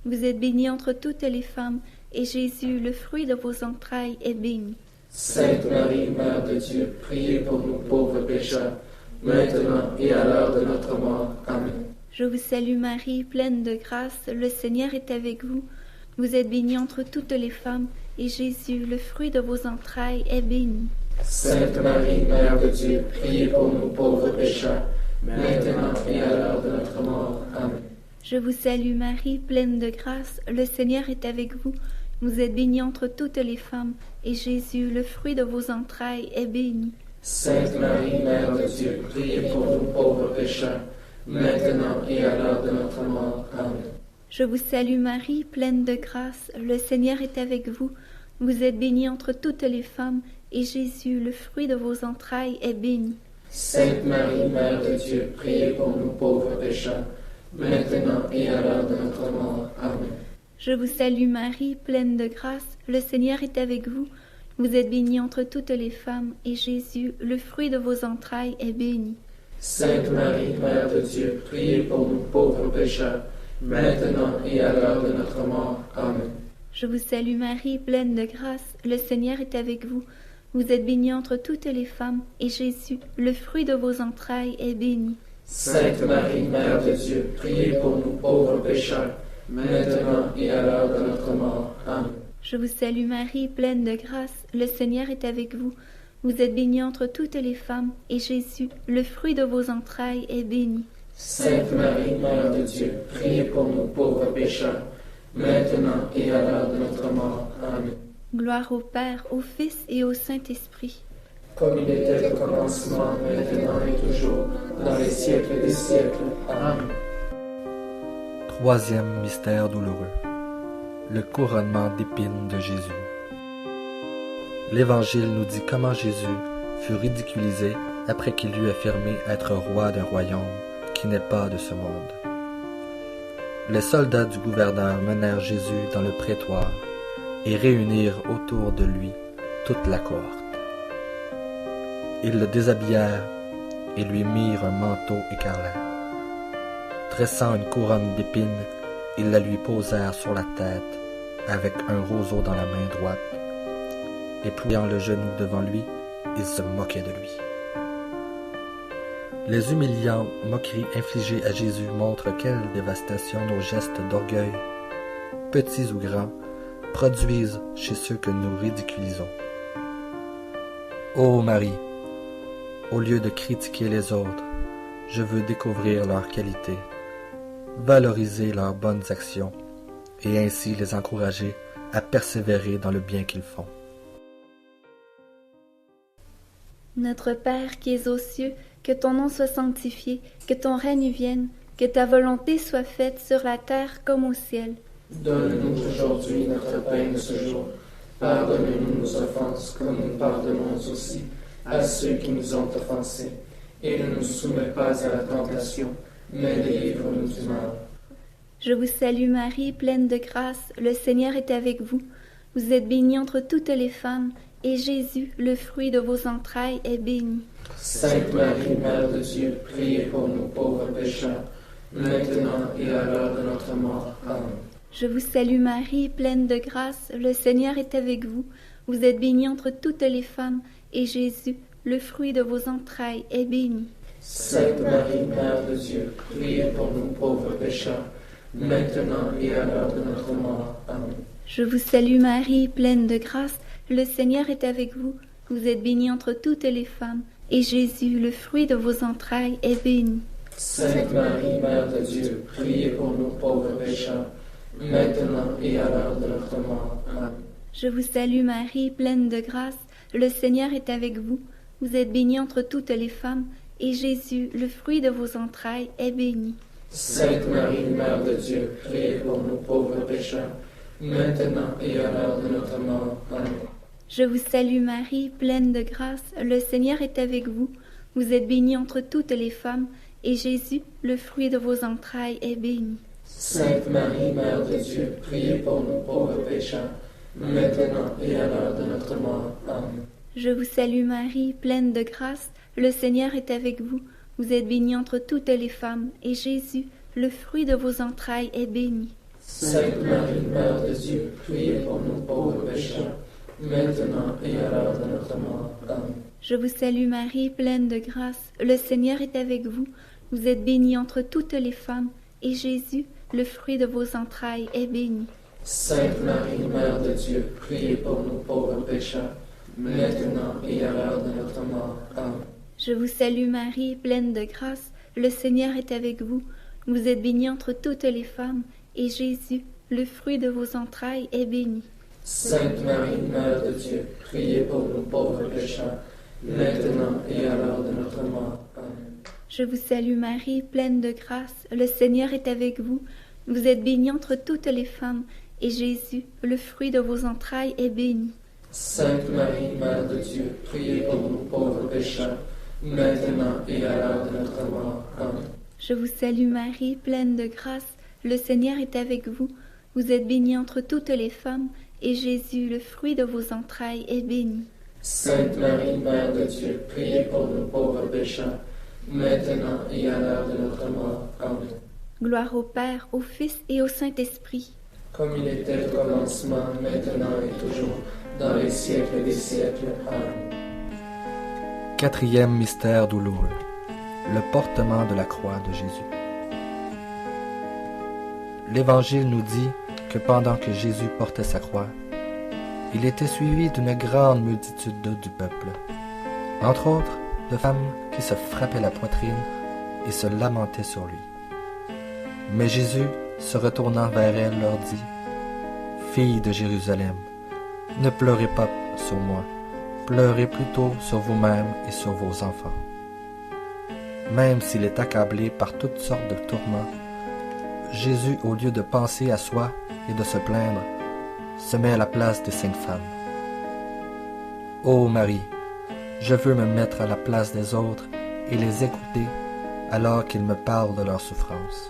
Vous êtes bénie entre toutes les femmes, et Jésus, le fruit de vos entrailles, est béni. Sainte Marie, Mère de Dieu, priez pour nous pauvres pécheurs, maintenant et à l'heure de notre mort. Amen. Je vous salue Marie, pleine de grâce, le Seigneur est avec vous. Vous êtes bénie entre toutes les femmes, et Jésus, le fruit de vos entrailles, est béni. Sainte Marie, Mère de Dieu, priez pour nous pauvres pécheurs, maintenant et à l'heure de notre mort. Amen. Je vous salue Marie, pleine de grâce, le Seigneur est avec vous. Vous êtes bénie entre toutes les femmes, et Jésus, le fruit de vos entrailles, est béni. Sainte Marie, Mère de Dieu, priez pour nous pauvres pécheurs, maintenant et à l'heure de notre mort. Amen. Je vous salue Marie, pleine de grâce, le Seigneur est avec vous. Vous êtes bénie entre toutes les femmes, et Jésus, le fruit de vos entrailles, est béni. Sainte Marie, Mère de Dieu, priez pour nous pauvres pécheurs, maintenant et à l'heure de notre mort. Amen. Je vous salue Marie, pleine de grâce, le Seigneur est avec vous. Vous êtes bénie entre toutes les femmes, et Jésus, le fruit de vos entrailles, est béni. Sainte Marie, Mère de Dieu, priez pour nous pauvres pécheurs, maintenant et à l'heure de notre mort. Amen. Je vous salue Marie, pleine de grâce, le Seigneur est avec vous. Vous êtes bénie entre toutes les femmes, et Jésus, le fruit de vos entrailles, est béni. Sainte Marie, Mère de Dieu, priez pour nous pauvres pécheurs, maintenant et à l'heure de notre mort. Amen. Je vous salue Marie, pleine de grâce, le Seigneur est avec vous. Vous êtes bénie entre toutes les femmes, et Jésus, le fruit de vos entrailles, est béni. Sainte Marie, Mère de Dieu, priez pour nous pauvres pécheurs, maintenant et à l'heure de notre mort. Amen. Gloire au Père, au Fils et au Saint-Esprit. Comme il était au commencement, maintenant et toujours, dans les siècles des siècles. Amen. Troisième mystère douloureux. Le couronnement d'épines de Jésus. L'Évangile nous dit comment Jésus fut ridiculisé après qu'il eut affirmé être roi d'un royaume qui n'est pas de ce monde. Les soldats du gouverneur menèrent Jésus dans le prétoire et réunirent autour de lui toute la cohorte. Ils le déshabillèrent et lui mirent un manteau écarlate. Dressant une couronne d'épines, ils la lui posèrent sur la tête avec un roseau dans la main droite, et pliant le genou devant lui, ils se moquaient de lui. Les humiliantes moqueries infligées à Jésus montrent quelle dévastation nos gestes d'orgueil, petits ou grands, produisent chez ceux que nous ridiculisons. Ô Marie, au lieu de critiquer les autres, je veux découvrir leurs qualités, valoriser leurs bonnes actions et ainsi les encourager à persévérer dans le bien qu'ils font. Notre Père qui es aux cieux, que ton nom soit sanctifié, que ton règne vienne, que ta volonté soit faite sur la terre comme au ciel. Donne-nous aujourd'hui notre pain de ce jour. Pardonne-nous nos offenses, comme nous pardonnons aussi à ceux qui nous ont offensés. Et ne nous soumets pas à la tentation, mais délivre-nous du mal. Je vous salue Marie, pleine de grâce, le Seigneur est avec vous. Vous êtes bénie entre toutes les femmes, et Jésus, le fruit de vos entrailles, est béni. Sainte Marie, Mère de Dieu, priez pour nous pauvres pécheurs, maintenant et à l'heure de notre mort. Amen. Je vous salue Marie, pleine de grâce, le Seigneur est avec vous. Vous êtes bénie entre toutes les femmes, et Jésus, le fruit de vos entrailles, est béni. Sainte Marie, Mère de Dieu, priez pour nous pauvres pécheurs, maintenant et à l'heure de notre mort. Amen. Je vous salue Marie, pleine de grâce, le Seigneur est avec vous. Vous êtes bénie entre toutes les femmes, et Jésus, le fruit de vos entrailles, est béni. Sainte Marie, Mère de Dieu, priez pour nous pauvres pécheurs, maintenant et à l'heure de notre mort. Amen. Je vous salue Marie, pleine de grâce, le Seigneur est avec vous. Vous êtes bénie entre toutes les femmes, et Jésus, le fruit de vos entrailles, est béni. Sainte Marie, Mère de Dieu, priez pour nous pauvres pécheurs, maintenant et à l'heure de notre mort. Amen. Je vous salue Marie, pleine de grâce, le Seigneur est avec vous. Vous êtes bénie entre toutes les femmes, et Jésus, le fruit de vos entrailles, est béni. Sainte Marie, Mère de Dieu, priez pour nous pauvres pécheurs, maintenant et à l'heure de notre mort. Amen. Je vous salue Marie, pleine de grâce, le Seigneur est avec vous. Vous êtes bénie entre toutes les femmes, et Jésus, le fruit de vos entrailles, est béni. Sainte Marie, Mère de Dieu, priez pour nous pauvres pécheurs, maintenant et à l'heure de notre mort. Amen. Je vous salue Marie, pleine de grâce, le Seigneur est avec vous. Vous êtes bénie entre toutes les femmes, et Jésus, le fruit de vos entrailles, est béni. Sainte Marie, Mère de Dieu, priez pour nous pauvres pécheurs, maintenant et à l'heure de notre mort. Amen. Je vous salue Marie, pleine de grâce, le Seigneur est avec vous. Vous êtes bénie entre toutes les femmes, et Jésus, le fruit de vos entrailles, est béni. Sainte Marie, Mère de Dieu, priez pour nous pauvres pécheurs, maintenant et à l'heure de notre mort. Amen. Je vous salue Marie, pleine de grâce, le Seigneur est avec vous. Vous êtes bénie entre toutes les femmes, et Jésus, le fruit de vos entrailles, est béni. Sainte Marie, Mère de Dieu, priez pour nous pauvres pécheurs, maintenant et à l'heure de notre mort. Amen. Je vous salue Marie, pleine de grâce, le Seigneur est avec vous. Vous êtes bénie entre toutes les femmes, et Jésus, le fruit de vos entrailles, est béni. Sainte Marie, Mère de Dieu, priez pour nous pauvres pécheurs, maintenant et à l'heure de notre mort. Amen. Gloire au Père, au Fils et au Saint-Esprit. Comme il était au commencement, maintenant et toujours, dans les siècles des siècles. Amen. Quatrième mystère douloureux. Le portement de la croix de Jésus. l'Évangile nous dit que pendant que Jésus portait sa croix, il était suivi d'une grande multitude du peuple, entre autres de femmes qui se frappaient la poitrine et se lamentaient sur lui. Mais Jésus, se retournant vers elles, leur dit, « Filles de Jérusalem, ne pleurez pas sur moi, pleurez plutôt sur vous-mêmes et sur vos enfants. » Même s'il est accablé par toutes sortes de tourments, Jésus, au lieu de penser à soi et de se plaindre, se met à la place des saintes femmes. Ô Marie, je veux me mettre à la place des autres et les écouter alors qu'ils me parlent de leur souffrance.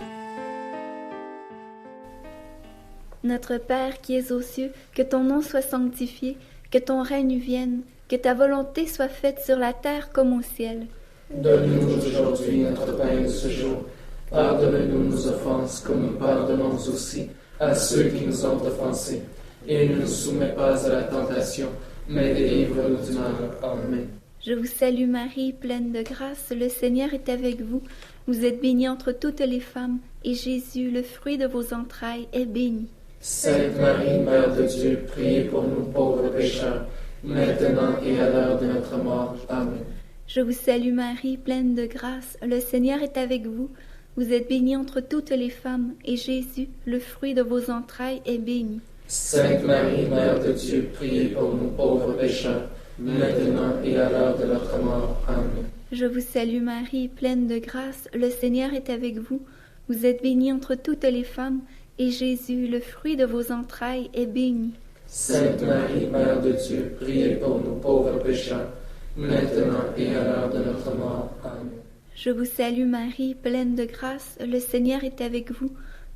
Notre Père qui es aux cieux, que ton nom soit sanctifié, que ton règne vienne, que ta volonté soit faite sur la terre comme au ciel. Donne-nous aujourd'hui notre pain de ce jour. Pardonne-nous nos offenses, comme nous pardonnons aussi à ceux qui nous ont offensés. Et ne nous soumets pas à la tentation, mais délivre-nous du mal. Amen. Je vous salue Marie, pleine de grâce, le Seigneur est avec vous. Vous êtes bénie entre toutes les femmes, et Jésus, le fruit de vos entrailles, est béni. Sainte Marie, Mère de Dieu, priez pour nous pauvres pécheurs, maintenant et à l'heure de notre mort. Amen. Je vous salue Marie, pleine de grâce, le Seigneur est avec vous. Vous êtes bénie entre toutes les femmes, et Jésus, le fruit de vos entrailles, est béni. Sainte Marie, Mère de Dieu, priez pour nous pauvres pécheurs, maintenant et à l'heure de notre mort. Amen. Je vous salue Marie, pleine de grâce, le Seigneur est avec vous. Vous êtes bénie entre toutes les femmes, et Jésus, le fruit de vos entrailles, est béni. Sainte Marie, Mère de Dieu, priez pour nous pauvres pécheurs, maintenant et à l'heure de notre mort. Amen. Je vous salue Marie, pleine de grâce, le Seigneur est avec vous.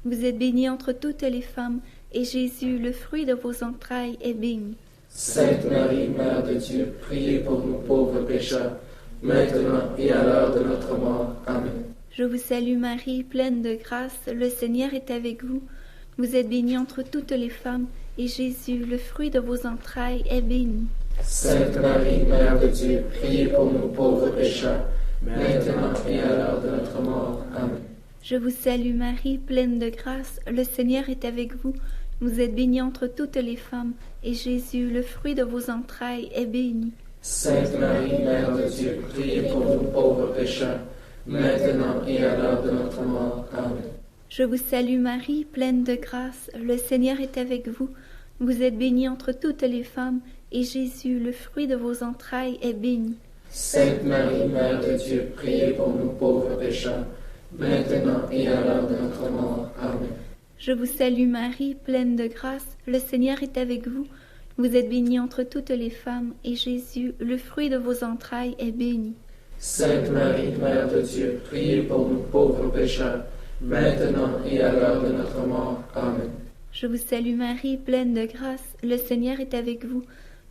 Vous êtes bénie entre toutes les femmes, et Jésus, le fruit de vos entrailles, est béni. Sainte Marie, Mère de Dieu, priez pour nous pauvres pécheurs, maintenant et à l'heure de notre mort. Amen. Je vous salue Marie, pleine de grâce, le Seigneur est avec vous. Vous êtes bénie entre toutes les femmes, et Jésus, le fruit de vos entrailles, est béni. Sainte Marie, Mère de Dieu, priez pour nous pauvres pécheurs, maintenant et à l'heure de notre mort. Amen. Je vous salue Marie, pleine de grâce, le Seigneur est avec vous. Vous êtes bénie entre toutes les femmes, et Jésus, le fruit de vos entrailles, est béni. Sainte Marie, Mère de Dieu, priez pour nous pauvres pécheurs, maintenant et à l'heure de notre mort. Amen. Je vous salue Marie, pleine de grâce, le Seigneur est avec vous. Vous êtes bénie entre toutes les femmes, et Jésus, le fruit de vos entrailles, est béni. Sainte Marie, Mère de Dieu, priez pour nous pauvres pécheurs, maintenant et à l'heure de notre mort. Amen. Je vous salue Marie, pleine de grâce, le Seigneur est avec vous. Vous êtes bénie entre toutes les femmes, et Jésus, le fruit de vos entrailles, est béni. Sainte Marie, Mère de Dieu, priez pour nous pauvres pécheurs, maintenant et à l'heure de notre mort. Amen. Je vous salue Marie, pleine de grâce, le Seigneur est avec vous.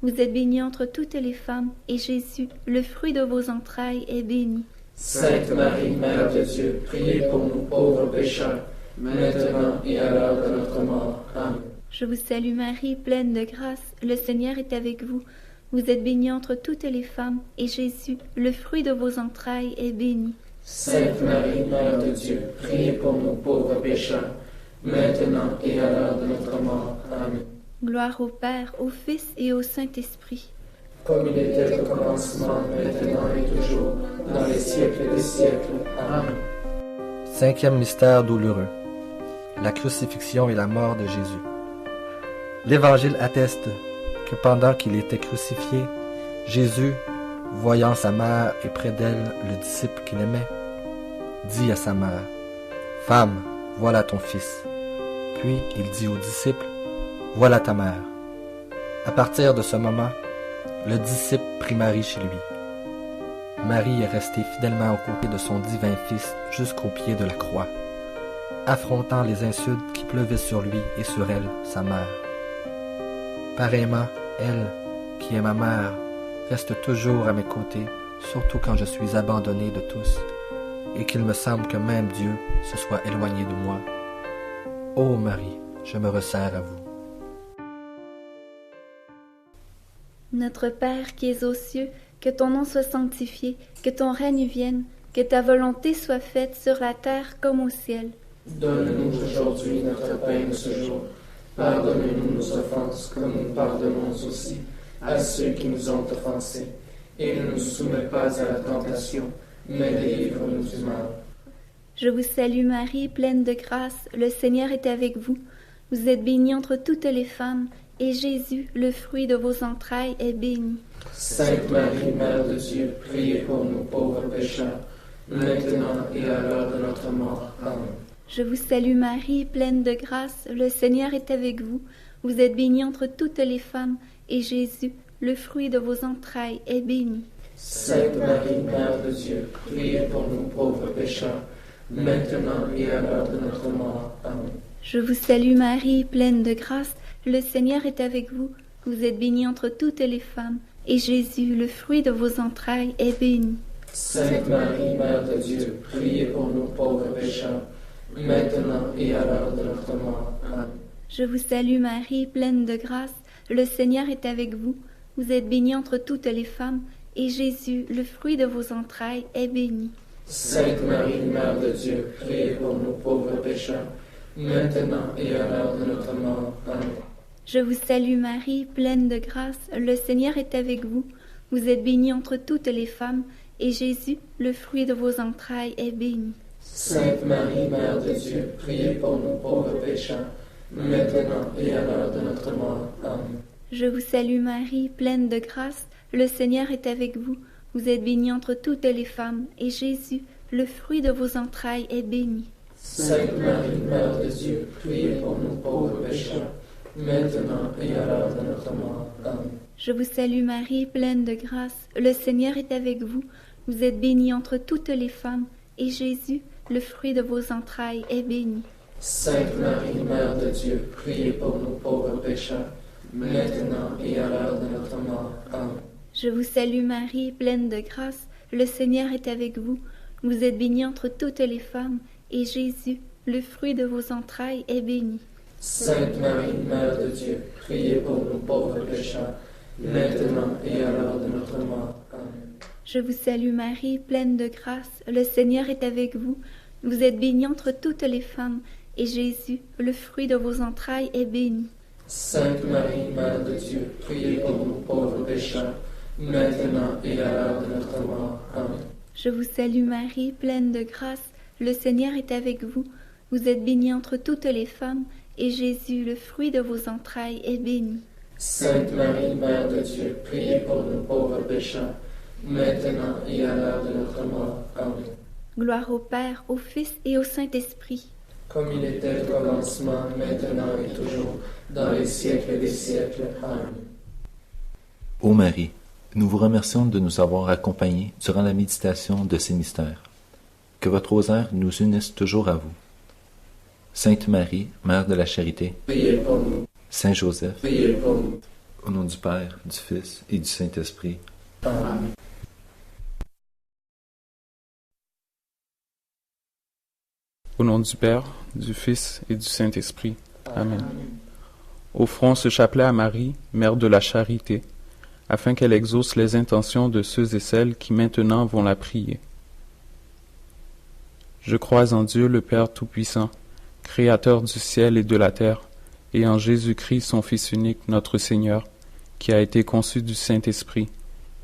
Vous êtes bénie entre toutes les femmes, et Jésus, le fruit de vos entrailles, est béni. Sainte Marie, Mère de Dieu, priez pour nous pauvres pécheurs, maintenant et à l'heure de notre mort. Amen. Je vous salue Marie, pleine de grâce, le Seigneur est avec vous. Vous êtes bénie entre toutes les femmes, et Jésus, le fruit de vos entrailles, est béni. Sainte Marie, Mère de Dieu, priez pour nous pauvres pécheurs, maintenant et à l'heure de notre mort. Amen. Gloire au Père, au Fils et au Saint-Esprit. Comme il était au commencement, maintenant et toujours, dans les siècles des siècles. Amen. Cinquième mystère douloureux. La crucifixion et la mort de Jésus. L'Évangile atteste que pendant qu'il était crucifié, Jésus, voyant sa mère et près d'elle le disciple qu'il aimait, dit à sa mère, « Femme, voilà ton fils. » Puis il dit au disciple, « Voilà ta mère. » À partir de ce moment, le disciple prit Marie chez lui. Marie est restée fidèlement aux côtés de son divin Fils jusqu'au pied de la croix, affrontant les insultes qui pleuvaient sur lui et sur elle, sa mère. Pareillement, elle, qui est ma mère, reste toujours à mes côtés, surtout quand je suis abandonné de tous, et qu'il me semble que même Dieu se soit éloigné de moi. Ô Marie, je me resserre à vous. Notre Père qui es aux cieux, que ton nom soit sanctifié, que ton règne vienne, que ta volonté soit faite sur la terre comme au ciel. Donne-nous aujourd'hui notre pain de ce jour. Pardonne-nous nos offenses, comme nous pardonnons aussi à ceux qui nous ont offensés. Et ne nous soumets pas à la tentation, mais délivre-nous du mal. Je vous salue Marie, pleine de grâce, le Seigneur est avec vous. Vous êtes bénie entre toutes les femmes, et Jésus, le fruit de vos entrailles, est béni. Sainte Marie, Mère de Dieu, priez pour nous pauvres pécheurs, maintenant et à l'heure de notre mort. Amen. Je vous salue Marie, pleine de grâce, le Seigneur est avec vous. Vous êtes bénie entre toutes les femmes, et Jésus, le fruit de vos entrailles, est béni. Sainte Marie, Mère de Dieu, priez pour nous pauvres pécheurs, maintenant et à l'heure de notre mort. Amen. Je vous salue Marie, pleine de grâce, le Seigneur est avec vous. Vous êtes bénie entre toutes les femmes, et Jésus, le fruit de vos entrailles, est béni. Sainte Marie, Mère de Dieu, priez pour nous pauvres pécheurs, maintenant et à l'heure de notre mort. Amen. Je vous salue Marie, pleine de grâce, le Seigneur est avec vous. Vous êtes bénie entre toutes les femmes, et Jésus, le fruit de vos entrailles, est béni. Sainte Marie, Mère de Dieu, priez pour nous pauvres pécheurs, maintenant et à l'heure de notre mort. Amen. Je vous salue Marie, pleine de grâce, le Seigneur est avec vous. Vous êtes bénie entre toutes les femmes, et Jésus, le fruit de vos entrailles, est béni. Sainte Marie, Mère de Dieu, priez pour nous pauvres pécheurs, maintenant et à l'heure de notre mort. Amen. Je vous salue Marie, pleine de grâce, le Seigneur est avec vous. Vous êtes bénie entre toutes les femmes, et Jésus, le fruit de vos entrailles, est béni. Sainte Marie, Mère de Dieu, priez pour nous pauvres pécheurs, maintenant et à l'heure de notre mort. Amen. Je vous salue Marie, pleine de grâce, le Seigneur est avec vous. Vous êtes bénie entre toutes les femmes, et Jésus, le fruit de vos entrailles, est béni. Sainte Marie, Mère de Dieu, priez pour nous pauvres pécheurs, maintenant et à l'heure de notre mort. Amen. Je vous salue Marie, pleine de grâce, le Seigneur est avec vous. Vous êtes bénie entre toutes les femmes, et Jésus, le fruit de vos entrailles, est béni. Sainte Marie, Mère de Dieu, priez pour nous pauvres pécheurs, maintenant et à l'heure de notre mort. Amen. Je vous salue Marie, pleine de grâce, le Seigneur est avec vous. Vous êtes bénie entre toutes les femmes, et Jésus, le fruit de vos entrailles, est béni. Sainte Marie, Mère de Dieu, priez pour nous pauvres pécheurs, maintenant et à l'heure de notre mort. Amen. Je vous salue Marie, pleine de grâce, le Seigneur est avec vous. Vous êtes bénie entre toutes les femmes, et Jésus, le fruit de vos entrailles, est béni. Sainte Marie, Mère de Dieu, priez pour nous pauvres pécheurs, maintenant et à l'heure de notre mort. Amen. Gloire au Père, au Fils et au Saint-Esprit. Comme il était au commencement, maintenant et toujours, dans les siècles des siècles. Amen. Ô Marie, nous vous remercions de nous avoir accompagnés durant la méditation de ces mystères. Que votre rosaire nous unisse toujours à vous. Sainte Marie, Mère de la Charité, Priez pour nous. Saint Joseph, Priez pour nous. au nom du Père, du Fils et du Saint-Esprit. Amen. Au nom du Père, du Fils et du Saint-Esprit. Amen. Offrons ce chapelet à Marie, Mère de la Charité, afin qu'elle exauce les intentions de ceux et celles qui maintenant vont la prier. Je crois en Dieu le Père Tout-Puissant, Créateur du ciel et de la terre, et en Jésus-Christ, son Fils unique, notre Seigneur, qui a été conçu du Saint-Esprit,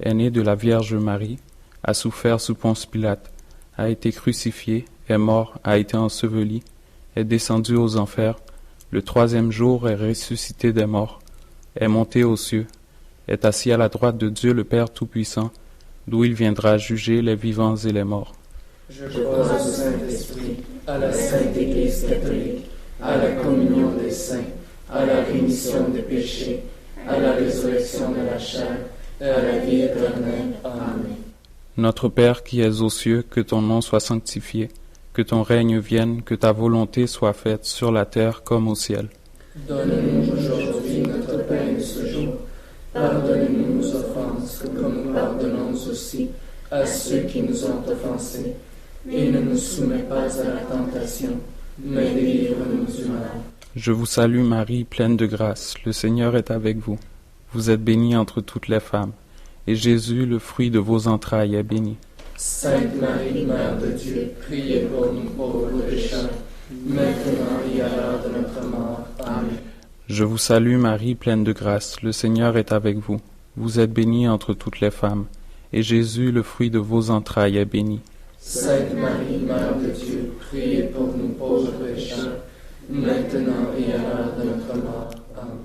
est né de la Vierge Marie, a souffert sous Ponce Pilate, a été crucifié, est mort, a été enseveli, est descendu aux enfers, le troisième jour est ressuscité des morts, est monté aux cieux, est assis à la droite de Dieu le Père Tout-Puissant, d'où il viendra juger les vivants et les morts. Je crois au Saint-Esprit, à la Sainte Église catholique, à la communion des saints, à la rémission des péchés, à la résurrection de la chair et à la vie éternelle. Amen. Notre Père qui es aux cieux, que ton nom soit sanctifié, que ton règne vienne, que ta volonté soit faite sur la terre comme au ciel. Donne-nous aujourd'hui notre pain de ce jour. Pardonne-nous nos offenses, comme nous pardonnons aussi à ceux qui nous ont offensés. Et ne nous soumets pas à la tentation, mais délivre-nous du mal. Je vous salue Marie, pleine de grâce, le Seigneur est avec vous. Vous êtes bénie entre toutes les femmes, et Jésus, le fruit de vos entrailles, est béni. Sainte Marie, Mère de Dieu, priez pour nous pauvres pécheurs, maintenant et à l'heure de notre mort. Amen. Je vous salue Marie, pleine de grâce, le Seigneur est avec vous. Vous êtes bénie entre toutes les femmes, et Jésus, le fruit de vos entrailles, est béni. Sainte Marie, Mère de Dieu, priez pour nous pauvres pécheurs, maintenant et à l'heure de notre mort. Amen.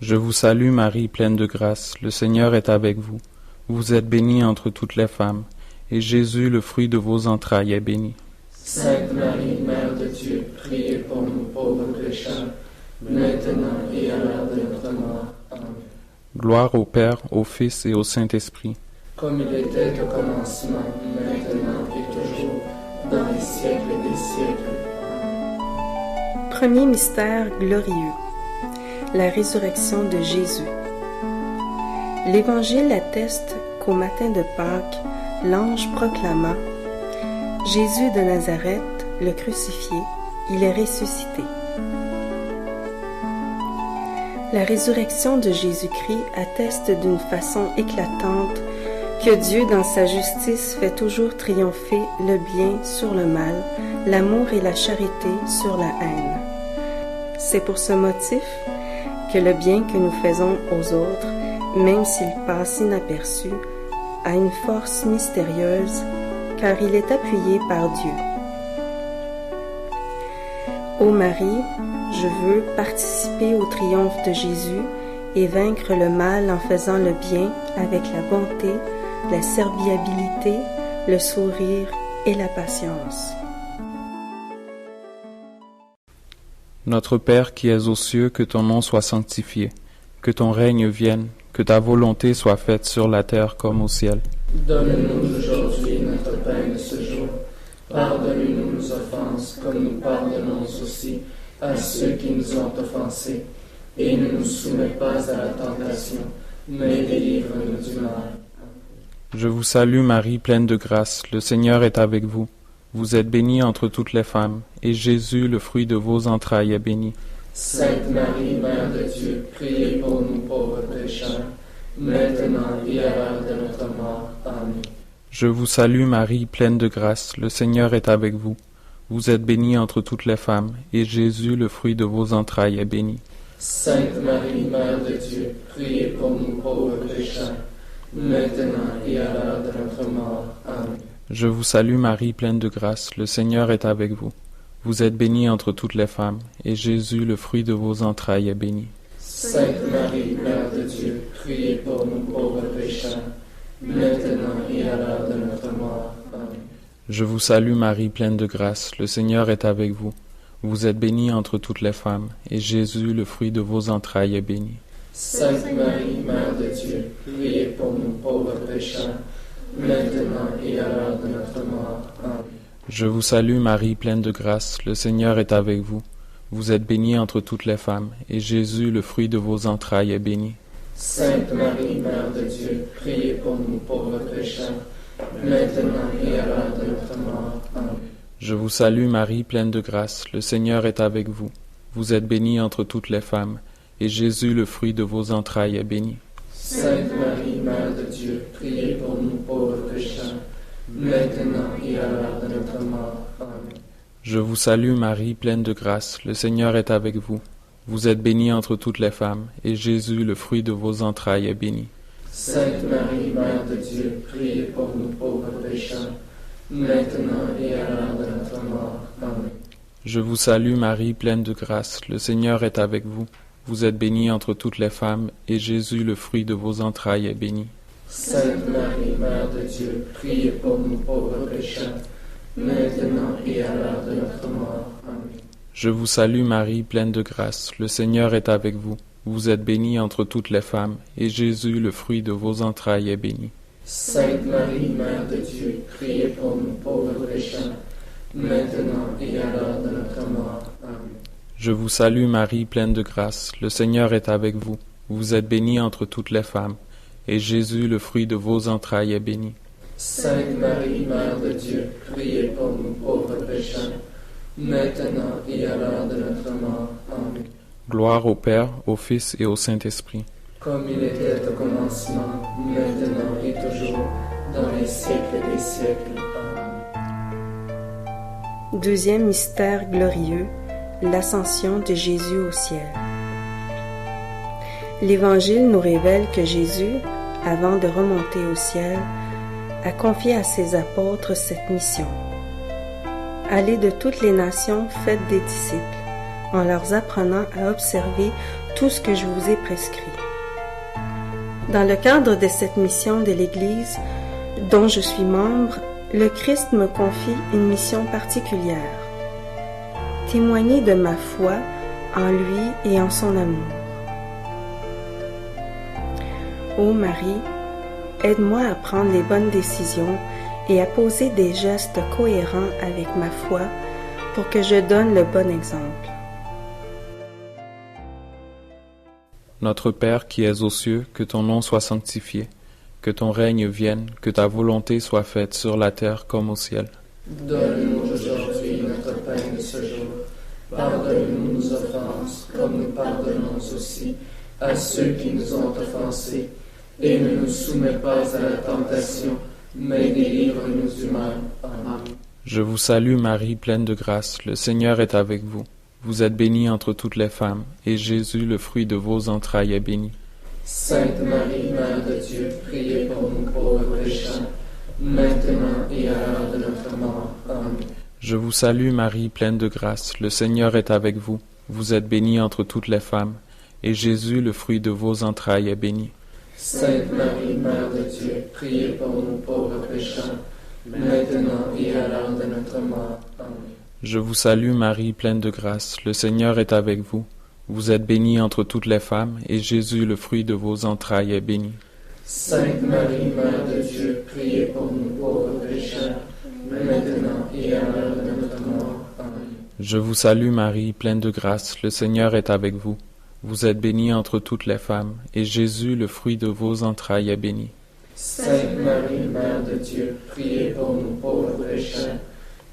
Je vous salue Marie, pleine de grâce, le Seigneur est avec vous. Vous êtes bénie entre toutes les femmes, et Jésus, le fruit de vos entrailles, est béni. Sainte Marie, Mère de Dieu, priez pour nous pauvres pécheurs, maintenant et à l'heure de notre mort. Amen. Gloire au Père, au Fils et au Saint-Esprit. Comme il était au commencement, maintenant et toujours, dans les siècles des siècles. Premier mystère glorieux, la résurrection de Jésus. L'Évangile atteste qu'au matin de Pâques, l'ange proclama « Jésus de Nazareth, le crucifié, il est ressuscité ». La résurrection de Jésus-Christ atteste d'une façon éclatante que Dieu, dans sa justice, fait toujours triompher le bien sur le mal, l'amour et la charité sur la haine. C'est pour ce motif que le bien que nous faisons aux autres, même s'il passe inaperçu, a une force mystérieuse, car il est appuyé par Dieu. Ô Marie, je veux participer au triomphe de Jésus et vaincre le mal en faisant le bien avec la bonté, la serviabilité, le sourire et la patience. Notre Père qui es aux cieux, que ton nom soit sanctifié, que ton règne vienne, que ta volonté soit faite sur la terre comme au ciel. Donne-nous aujourd'hui notre pain de ce jour. Pardonne-nous nos offenses, comme nous pardonnons aussi à ceux qui nous ont offensés. Et ne nous soumets pas à la tentation, mais délivre-nous du mal. Je vous salue Marie, pleine de grâce, le Seigneur est avec vous. Vous êtes bénie entre toutes les femmes, et Jésus, le fruit de vos entrailles, est béni. Sainte Marie, Mère de Dieu, priez pour nous pauvres pécheurs, maintenant et à l'heure de notre mort. Amen. Je vous salue Marie, pleine de grâce, le Seigneur est avec vous. Vous êtes bénie entre toutes les femmes, et Jésus, le fruit de vos entrailles, est béni. Sainte Marie, Mère de Dieu, priez pour nous pauvres pécheurs, maintenant et à l'heure de notre mort. Amen. Je vous salue Marie, pleine de grâce, le Seigneur est avec vous. Vous êtes bénie entre toutes les femmes, et Jésus, le fruit de vos entrailles, est béni. Sainte Marie, Mère de Dieu, priez pour nous pauvres pécheurs, maintenant et à l'heure de notre mort. Amen. Je vous salue Marie, pleine de grâce, le Seigneur est avec vous. Vous êtes bénie entre toutes les femmes, et Jésus, le fruit de vos entrailles, est béni. Sainte Marie, Mère de Dieu, priez pour nous pauvres pécheurs, maintenant et à l'heure de notre mort. Amen. Je vous salue Marie, pleine de grâce, le Seigneur est avec vous. Vous êtes bénie entre toutes les femmes, et Jésus, le fruit de vos entrailles, est béni. Sainte Marie, Mère de Dieu, priez pour nous pauvres pécheurs, maintenant et à l'heure de notre mort. Amen. Je vous salue Marie, pleine de grâce, le Seigneur est avec vous. Vous êtes bénie entre toutes les femmes, et Jésus, le fruit de vos entrailles, est béni. Sainte Marie, Mère de Dieu, priez pour nous pauvres pécheurs, maintenant et à l'heure de notre mort. Amen. Je vous salue Marie, pleine de grâce, le Seigneur est avec vous. Vous êtes bénie entre toutes les femmes, et Jésus, le fruit de vos entrailles, est béni. Sainte Marie, Mère de Dieu, priez pour nous pauvres pécheurs, maintenant et à l'heure de notre mort. Amen. Je vous salue Marie, pleine de grâce, le Seigneur est avec vous. Vous êtes bénie entre toutes les femmes, et Jésus, le fruit de vos entrailles, est béni. Sainte Marie, Mère de Dieu, priez pour nous pauvres pécheurs, maintenant et à l'heure de notre mort. Amen. Je vous salue Marie, pleine de grâce, le Seigneur est avec vous. Vous êtes bénie entre toutes les femmes, et Jésus, le fruit de vos entrailles, est béni. Sainte Marie, Mère de Dieu, priez pour nous pauvres pécheurs, maintenant et à l'heure de notre mort. Amen. Je vous salue Marie, pleine de grâce, le Seigneur est avec vous. Vous êtes bénie entre toutes les femmes, et Jésus, le fruit de vos entrailles, est béni. Sainte Marie, Mère de Dieu, priez pour nous pauvres pécheurs, maintenant et à l'heure de notre mort. Amen. Gloire au Père, au Fils et au Saint-Esprit. Comme il était au commencement, maintenant et toujours, dans les siècles des siècles. Amen. Deuxième mystère glorieux, l'ascension de Jésus au ciel. L'Évangile nous révèle que Jésus, avant de remonter au ciel, a confié à ses apôtres cette mission. Allez de toutes les nations, faites des disciples, en leur apprenant à observer tout ce que je vous ai prescrit. Dans le cadre de cette mission de l'Église, dont je suis membre, le Christ me confie une mission particulière. Témoigner de ma foi en lui et en son amour. Ô Marie, aide-moi à prendre les bonnes décisions et à poser des gestes cohérents avec ma foi pour que je donne le bon exemple. Notre Père qui es aux cieux, que ton nom soit sanctifié, que ton règne vienne, que ta volonté soit faite sur la terre comme au ciel. Donne-nous aujourd'hui notre pain de ce jour. Pardonne-nous nos offenses, comme nous pardonnons aussi à ceux qui nous ont offensés. Et ne nous soumets pas à la tentation, mais délivre-nous du mal. Amen. Je vous salue Marie, pleine de grâce, le Seigneur est avec vous. Vous êtes bénie entre toutes les femmes, et Jésus, le fruit de vos entrailles, est béni. Sainte Marie, Mère de Dieu, priez pour nous pauvres pécheurs, maintenant et à l'heure de notre mort. Amen. Je vous salue Marie, pleine de grâce, le Seigneur est avec vous. Vous êtes bénie entre toutes les femmes, et Jésus, le fruit de vos entrailles, est béni. Sainte Marie, Mère de Dieu, priez pour nous pauvres pécheurs, maintenant et à l'heure de notre mort. Amen. Je vous salue Marie, pleine de grâce, le Seigneur est avec vous. Vous êtes bénie entre toutes les femmes, et Jésus, le fruit de vos entrailles, est béni. Sainte Marie, Mère de Dieu, priez pour nous pauvres pécheurs, maintenant et à l'heure de notre mort. Amen. Je vous salue Marie, pleine de grâce, le Seigneur est avec vous. Vous êtes bénie entre toutes les femmes, et Jésus, le fruit de vos entrailles, est béni. Sainte Marie, Mère de Dieu, priez pour nous pauvres pécheurs,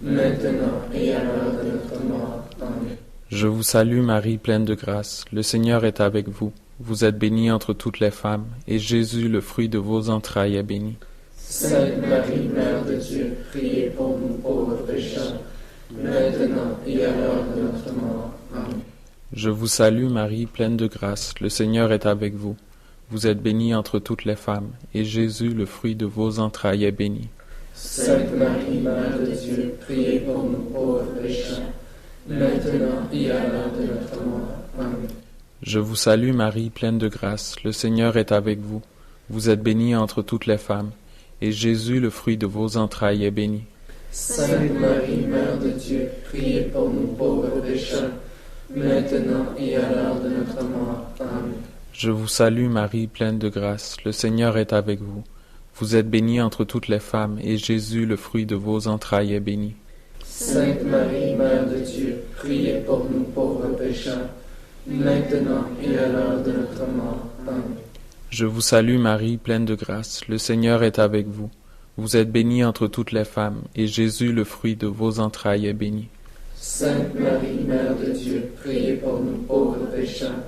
maintenant et à l'heure de notre mort. Amen. Je vous salue Marie, pleine de grâce, le Seigneur est avec vous. Vous êtes bénie entre toutes les femmes, et Jésus, le fruit de vos entrailles, est béni. Sainte Marie, Mère de Dieu, priez pour nous pauvres pécheurs, maintenant et à l'heure de notre mort. Amen. Je vous salue Marie, pleine de grâce, le Seigneur est avec vous. Vous êtes bénie entre toutes les femmes, et Jésus, le fruit de vos entrailles, est béni. Sainte Marie, Mère de Dieu, priez pour nous pauvres pécheurs, maintenant et à l'heure de notre mort. Amen. Je vous salue Marie, pleine de grâce, le Seigneur est avec vous. Vous êtes bénie entre toutes les femmes, et Jésus, le fruit de vos entrailles, est béni. Sainte Marie, Mère de Dieu, priez pour nous pauvres pécheurs, maintenant et à l'heure de notre mort. Amen. Je vous salue Marie, pleine de grâce, le Seigneur est avec vous. Vous êtes bénie entre toutes les femmes, et Jésus, le fruit de vos entrailles, est béni. Sainte Marie, Mère de Dieu, priez pour nous pauvres pécheurs, maintenant et à l'heure de notre mort. Amen. Je vous salue Marie, pleine de grâce, le Seigneur est avec vous. Vous êtes bénie entre toutes les femmes, et Jésus, le fruit de vos entrailles, est béni. Sainte Marie, Mère de Dieu, priez pour nous pauvres pécheurs,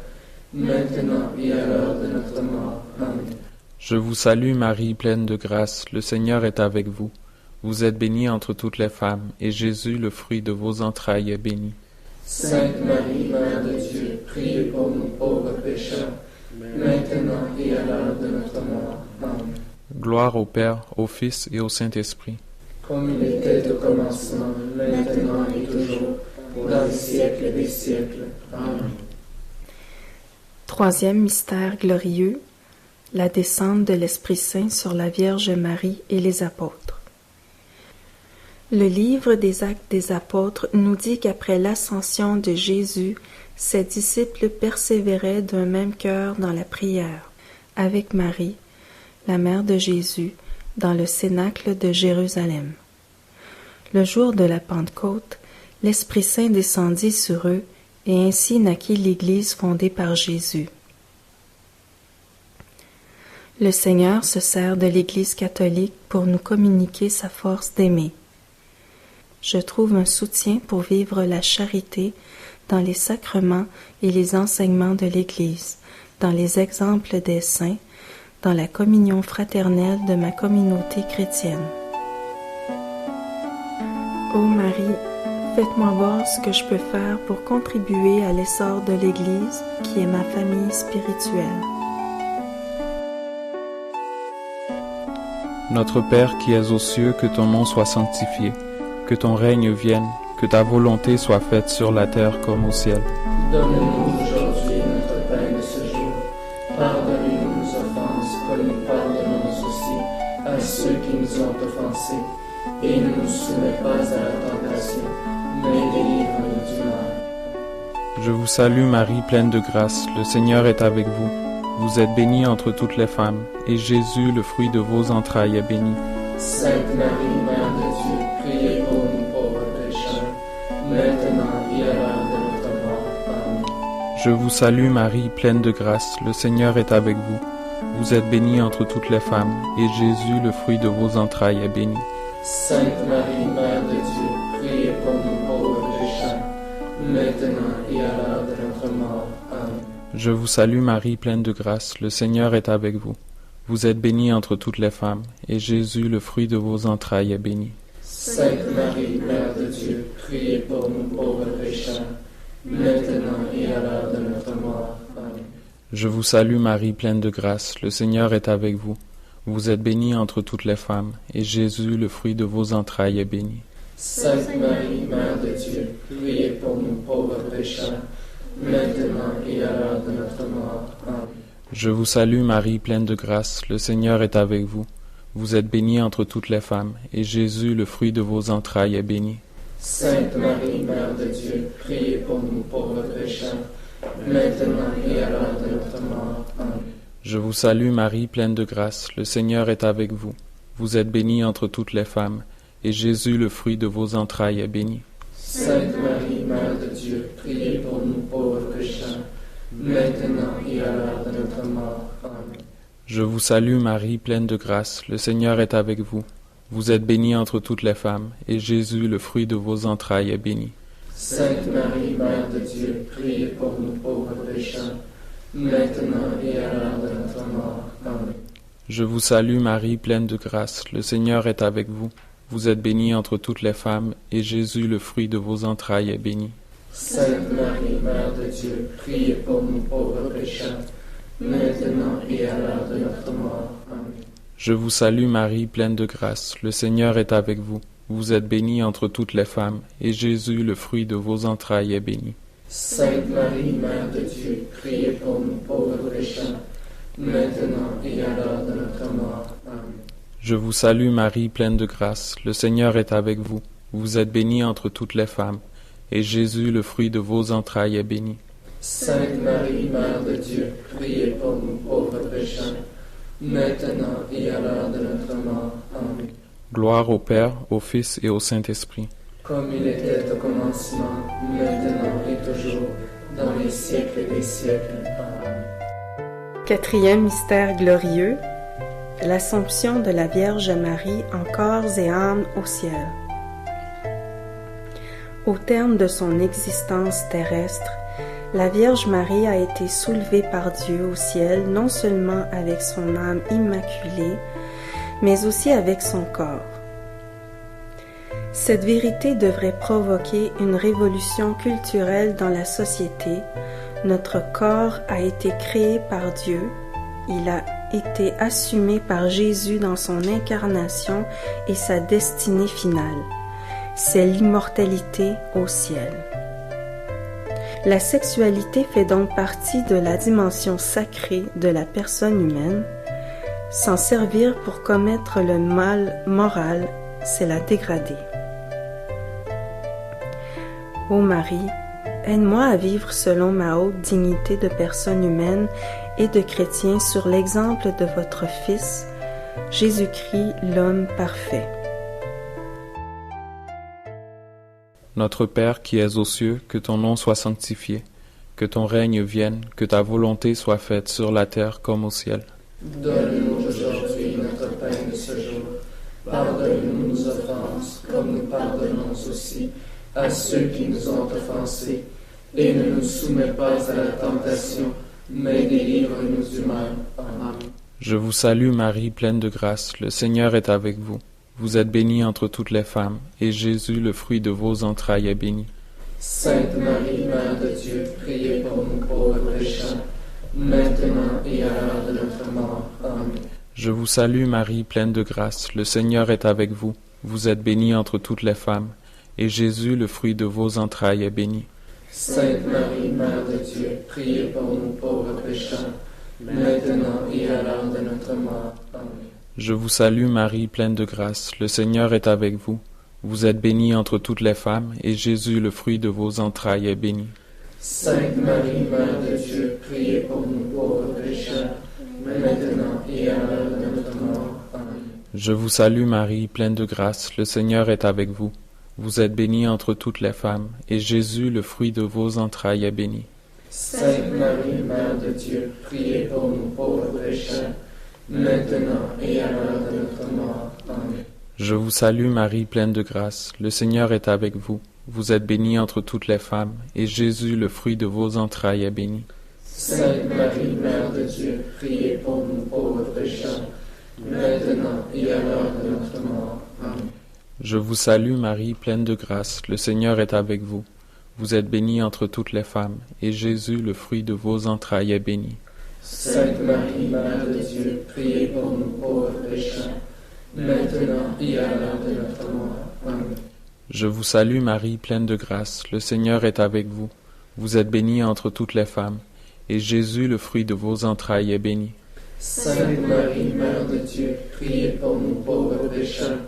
maintenant et à l'heure de notre mort. Amen. Je vous salue Marie, pleine de grâce, le Seigneur est avec vous. Vous êtes bénie entre toutes les femmes, et Jésus, le fruit de vos entrailles, est béni. Sainte Marie, Mère de Dieu, priez pour nous pauvres pécheurs, maintenant et à l'heure de notre mort. Amen. Gloire au Père, au Fils et au Saint-Esprit. Comme il était au commencement, maintenant et toujours, dans les siècles des siècles. Amen. Troisième mystère glorieux, la descente de l'Esprit Saint sur la Vierge Marie et les apôtres. Le livre des Actes des Apôtres nous dit qu'après l'ascension de Jésus, ses disciples persévéraient d'un même cœur dans la prière, avec Marie, la mère de Jésus, dans le cénacle de Jérusalem. Le jour de la Pentecôte, l'Esprit Saint descendit sur eux, et ainsi naquit l'Église fondée par Jésus. Le Seigneur se sert de l'Église catholique pour nous communiquer sa force d'aimer. Je trouve un soutien pour vivre la charité dans les sacrements et les enseignements de l'Église, dans les exemples des saints, dans la communion fraternelle de ma communauté chrétienne. Ô Marie, Faites-moi voir ce que je peux faire pour contribuer à l'essor de l'Église, qui est ma famille spirituelle. Notre Père qui es aux cieux, que ton nom soit sanctifié, que ton règne vienne, que ta volonté soit faite sur la terre comme au ciel. Donne-nous aujourd'hui notre pain de ce jour. Pardonne-nous nos offenses, comme nous pardonnons aussi à ceux qui nous ont offensés. Et ne nous soumets pas à la tentation, mais délivre-nous du mal. Je vous salue Marie, pleine de grâce, le Seigneur est avec vous. Vous êtes bénie entre toutes les femmes, et Jésus, le fruit de vos entrailles, est béni. Sainte Marie, Mère de Dieu, priez pour nous pauvres pécheurs, maintenant et à l'heure de notre mort. Amen. Je vous salue Marie, pleine de grâce, le Seigneur est avec vous. Vous êtes bénie entre toutes les femmes, et Jésus, le fruit de vos entrailles, est béni. Sainte Marie, Mère de Dieu, priez pour nous pauvres pécheurs, maintenant et à l'heure de notre mort. Amen. Je vous salue Marie, pleine de grâce, le Seigneur est avec vous. Vous êtes bénie entre toutes les femmes, et Jésus, le fruit de vos entrailles, est béni. Sainte Marie, Mère de Dieu, priez pour nous pauvres pécheurs, maintenant et à l'heure de notre mort. Amen. Je vous salue Marie, pleine de grâce, le Seigneur est avec vous. Vous êtes bénie entre toutes les femmes, et Jésus, le fruit de vos entrailles, est béni. Sainte Marie, Mère de Dieu, priez pour nous pauvres pécheurs, maintenant et à l'heure de notre mort. Amen. Je vous salue Marie, pleine de grâce, le Seigneur est avec vous. Vous êtes bénie entre toutes les femmes, et Jésus, le fruit de vos entrailles, est béni. Sainte Marie, Mère de Dieu, priez pour nous pauvres pécheurs, maintenant et à l'heure de notre mort. Amen. Je vous salue Marie, pleine de grâce, le Seigneur est avec vous. Vous êtes bénie entre toutes les femmes, et Jésus, le fruit de vos entrailles, est béni. Sainte Marie, Mère de Dieu, priez pour nous pauvres pécheurs, maintenant et à l'heure de notre mort. Amen. Je vous salue Marie, pleine de grâce, le Seigneur est avec vous. Vous êtes bénie entre toutes les femmes, et Jésus, le fruit de vos entrailles, est béni. Sainte Marie, Mère de Dieu, priez pour nous pauvres pécheurs, maintenant et à l'heure de notre mort. Amen. Je vous salue Marie, pleine de grâce, le Seigneur est avec vous. Vous êtes bénie entre toutes les femmes, et Jésus, le fruit de vos entrailles, est béni. Sainte Marie, Mère de Dieu, priez pour nous pauvres pécheurs, maintenant et à l'heure de notre mort. Amen. Je vous salue Marie, pleine de grâce, le Seigneur est avec vous. Vous êtes bénie entre toutes les femmes, et Jésus, le fruit de vos entrailles, est béni. Sainte Marie, Mère de Dieu, priez pour nous pauvres pécheurs, maintenant et à l'heure de notre mort. Amen. Je vous salue Marie, pleine de grâce, le Seigneur est avec vous. Vous êtes bénie entre toutes les femmes, et Jésus, le fruit de vos entrailles, est béni. Sainte Marie, Mère de Dieu, priez pour nous pauvres pécheurs, maintenant et à l'heure de notre mort. Amen. Gloire au Père, au Fils et au Saint-Esprit. Comme il était au commencement, maintenant et toujours, dans les siècles des siècles. Amen. Quatrième mystère glorieux, l'Assomption de la Vierge Marie en corps et âme au ciel. Au terme de son existence terrestre, la Vierge Marie a été soulevée par Dieu au ciel, non seulement avec son âme immaculée, mais aussi avec son corps. Cette vérité devrait provoquer une révolution culturelle dans la société. Notre corps a été créé par Dieu, il a été assumé par Jésus dans son incarnation et sa destinée finale. C'est l'immortalité au ciel. La sexualité fait donc partie de la dimension sacrée de la personne humaine. S'en servir pour commettre le mal moral, c'est la dégrader. Ô Marie, aide-moi à vivre selon ma haute dignité de personne humaine et de chrétien sur l'exemple de votre Fils, Jésus-Christ, l'homme parfait. Notre Père qui es aux cieux, que ton nom soit sanctifié, que ton règne vienne, que ta volonté soit faite sur la terre comme au ciel. Donne-nous aujourd'hui notre pain de ce jour. Pardonne-nous nos offenses, comme nous pardonnons aussi à ceux qui nous ont offensés. Et ne nous soumets pas à la tentation, mais délivre-nous du mal. Amen. Je vous salue Marie, pleine de grâce, le Seigneur est avec vous. Vous êtes bénie entre toutes les femmes, et Jésus, le fruit de vos entrailles, est béni. Sainte Marie, Mère de Dieu, priez pour nous pauvres pécheurs, maintenant et à l'heure de notre mort. Amen. Je vous salue Marie, pleine de grâce, le Seigneur est avec vous. Vous êtes bénie entre toutes les femmes, et Jésus, le fruit de vos entrailles, est béni. Sainte Marie, Mère de Dieu, priez pour nous pauvres pécheurs, maintenant et à l'heure de notre mort. Amen. Je vous salue Marie, pleine de grâce, le Seigneur est avec vous. Vous êtes bénie entre toutes les femmes, et Jésus, le fruit de vos entrailles, est béni. Sainte Marie, Mère de Dieu, priez pour nous pauvres pécheurs, maintenant et à l'heure de notre mort. Amen. Je vous salue Marie, pleine de grâce, le Seigneur est avec vous. Vous êtes bénie entre toutes les femmes, et Jésus, le fruit de vos entrailles, est béni. Sainte Marie, Mère de Dieu, priez pour nous pauvres pécheurs, maintenant et à l'heure de notre mort. Amen. Je vous salue Marie, pleine de grâce, le Seigneur est avec vous. Vous êtes bénie entre toutes les femmes, et Jésus, le fruit de vos entrailles, est béni. Sainte Marie, Mère de Dieu, priez pour nous pauvres pécheurs, maintenant et à l'heure de notre mort. Amen. Je vous salue Marie, pleine de grâce, le Seigneur est avec vous. Vous êtes bénie entre toutes les femmes, et Jésus, le fruit de vos entrailles, est béni. Sainte Marie, Mère de Dieu, priez pour nous pauvres pécheurs, maintenant et à l'heure de notre mort. Amen. Je vous salue Marie, pleine de grâce, le Seigneur est avec vous. Vous êtes bénie entre toutes les femmes, et Jésus, le fruit de vos entrailles, est béni. Sainte Marie, Mère de Dieu, priez pour nous pauvres pécheurs,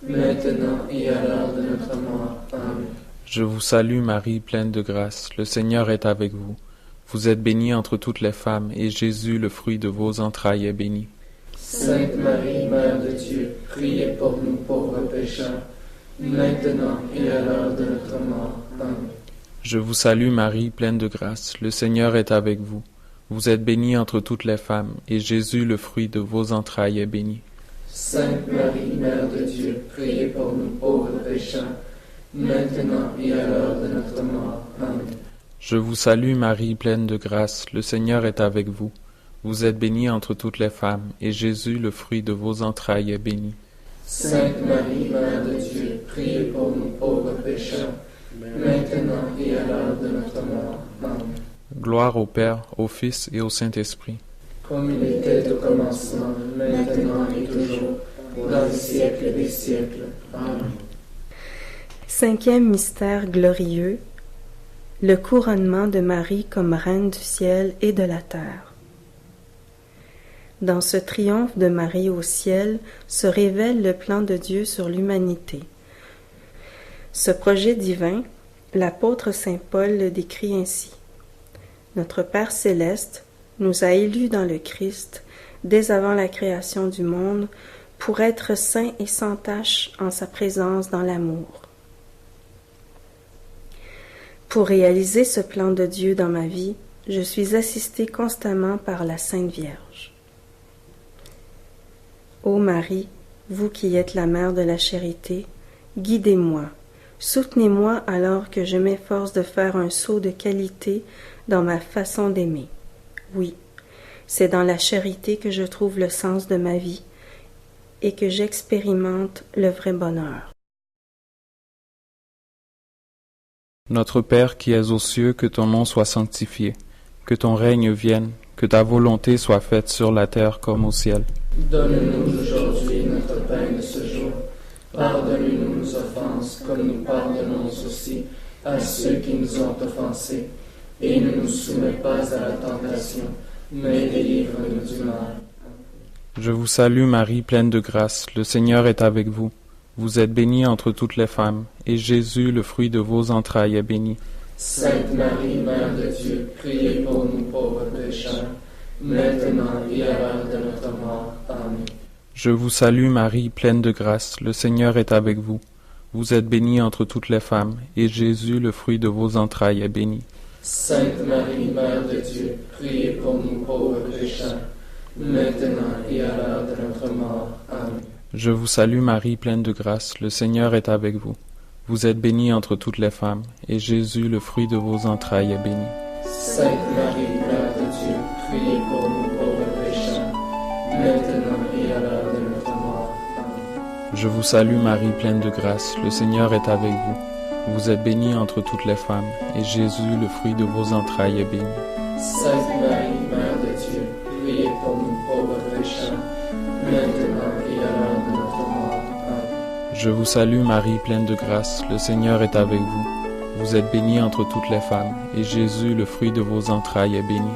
maintenant et à l'heure de notre mort. Amen. Je vous salue Marie, pleine de grâce, le Seigneur est avec vous. Vous êtes bénie entre toutes les femmes, et Jésus, le fruit de vos entrailles, est béni. Sainte Marie, Mère de Dieu, priez pour nous pauvres pécheurs, maintenant et à l'heure de notre mort. Amen. Je vous salue Marie, pleine de grâce, le Seigneur est avec vous. Vous êtes bénie entre toutes les femmes, et Jésus, le fruit de vos entrailles, est béni. Sainte Marie, Mère de Dieu, priez pour nous pauvres pécheurs, maintenant et à l'heure de notre mort. Amen. Je vous salue Marie, pleine de grâce, le Seigneur est avec vous. Vous êtes bénie entre toutes les femmes, et Jésus, le fruit de vos entrailles, est béni. Sainte Marie, Mère de Dieu, priez pour nous pauvres pécheurs, maintenant et à l'heure de notre mort. Amen. Gloire au Père, au Fils et au Saint-Esprit. Comme il était au commencement, maintenant et toujours, dans les siècles des siècles. Amen. Cinquième mystère glorieux, le couronnement de Marie comme reine du ciel et de la terre. Dans ce triomphe de Marie au ciel se révèle le plan de Dieu sur l'humanité. Ce projet divin, l'apôtre saint Paul le décrit ainsi. Notre Père céleste nous a élus dans le Christ, dès avant la création du monde, pour être saints et sans tache en sa présence dans l'amour. Pour réaliser ce plan de Dieu dans ma vie, je suis assistée constamment par la Sainte Vierge. Ô Marie, vous qui êtes la mère de la charité, guidez-moi, soutenez-moi alors que je m'efforce de faire un saut de qualité dans ma façon d'aimer. Oui, c'est dans la charité que je trouve le sens de ma vie et que j'expérimente le vrai bonheur. Notre Père qui es aux cieux, que ton nom soit sanctifié, que ton règne vienne, que ta volonté soit faite sur la terre comme au ciel. Donne-nous aujourd'hui notre pain de ce jour. Pardonne-nous nos offenses, comme nous pardonnons aussi à ceux qui nous ont offensés. Et ne nous soumets pas à la tentation, mais délivre-nous du mal. Je vous salue Marie, pleine de grâce, le Seigneur est avec vous. Vous êtes bénie entre toutes les femmes, et Jésus, le fruit de vos entrailles, est béni. Sainte Marie, Mère de Dieu, priez pour nous pauvres pécheurs, maintenant et à l'heure de notre mort. Amen. Je vous salue Marie, pleine de grâce, le Seigneur est avec vous. Vous êtes bénie entre toutes les femmes, et Jésus, le fruit de vos entrailles, est béni. Sainte Marie, Mère de Dieu, priez pour nous pauvres pécheurs, maintenant et à l'heure de notre mort. Amen. Je vous salue Marie, pleine de grâce, le Seigneur est avec vous. Vous êtes bénie entre toutes les femmes, et Jésus, le fruit de vos entrailles, est béni. Sainte Marie, Mère de Dieu, priez pour nous pauvres pécheurs, maintenant et à l'heure de notre mort. Amen. Je vous salue Marie, pleine de grâce, le Seigneur est avec vous. Vous êtes bénie entre toutes les femmes, et Jésus, le fruit de vos entrailles, est béni. Sainte Marie, Mère de Dieu, priez pour nous pauvres pécheurs, maintenant et à l'heure de notre mort. Amen. Je vous salue Marie, pleine de grâce, le Seigneur est avec vous. Vous êtes bénie entre toutes les femmes, et Jésus, le fruit de vos entrailles, est béni.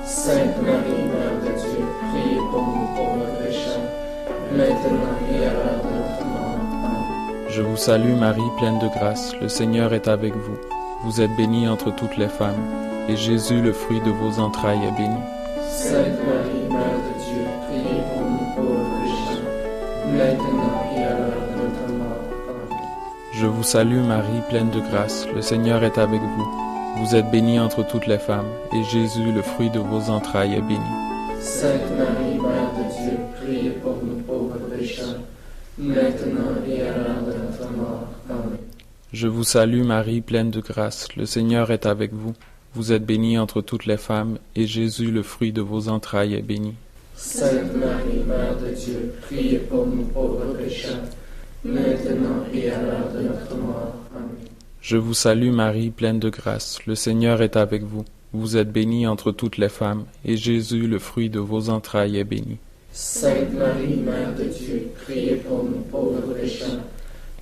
Sainte Marie, Mère de Dieu, priez pour nous pauvres pécheurs, maintenant et à l'heure de notre mort. Amen. Je vous salue Marie, pleine de grâce, le Seigneur est avec vous. Vous êtes bénie entre toutes les femmes, et Jésus, le fruit de vos entrailles, est béni. Sainte Marie, Mère de Dieu, priez pour nous pauvres pécheurs, maintenant et à l'heure de notre mort. Amen. Je vous salue Marie, pleine de grâce, le Seigneur est avec vous. Vous êtes bénie entre toutes les femmes, et Jésus, le fruit de vos entrailles, est béni. Sainte Marie, Mère de Dieu, priez pour nous pauvres pécheurs, maintenant et à l'heure de notre mort. Amen. Je vous salue Marie, pleine de grâce, le Seigneur est avec vous. Vous êtes bénie entre toutes les femmes, et Jésus, le fruit de vos entrailles, est béni. Sainte Marie, Mère de Dieu, priez pour nous pauvres pécheurs, maintenant et à l'heure de notre mort. Amen. Je vous salue Marie, pleine de grâce, le Seigneur est avec vous. Vous êtes bénie entre toutes les femmes, et Jésus, le fruit de vos entrailles, est béni. Sainte Marie, Mère de Dieu, priez pour nous pauvres pécheurs,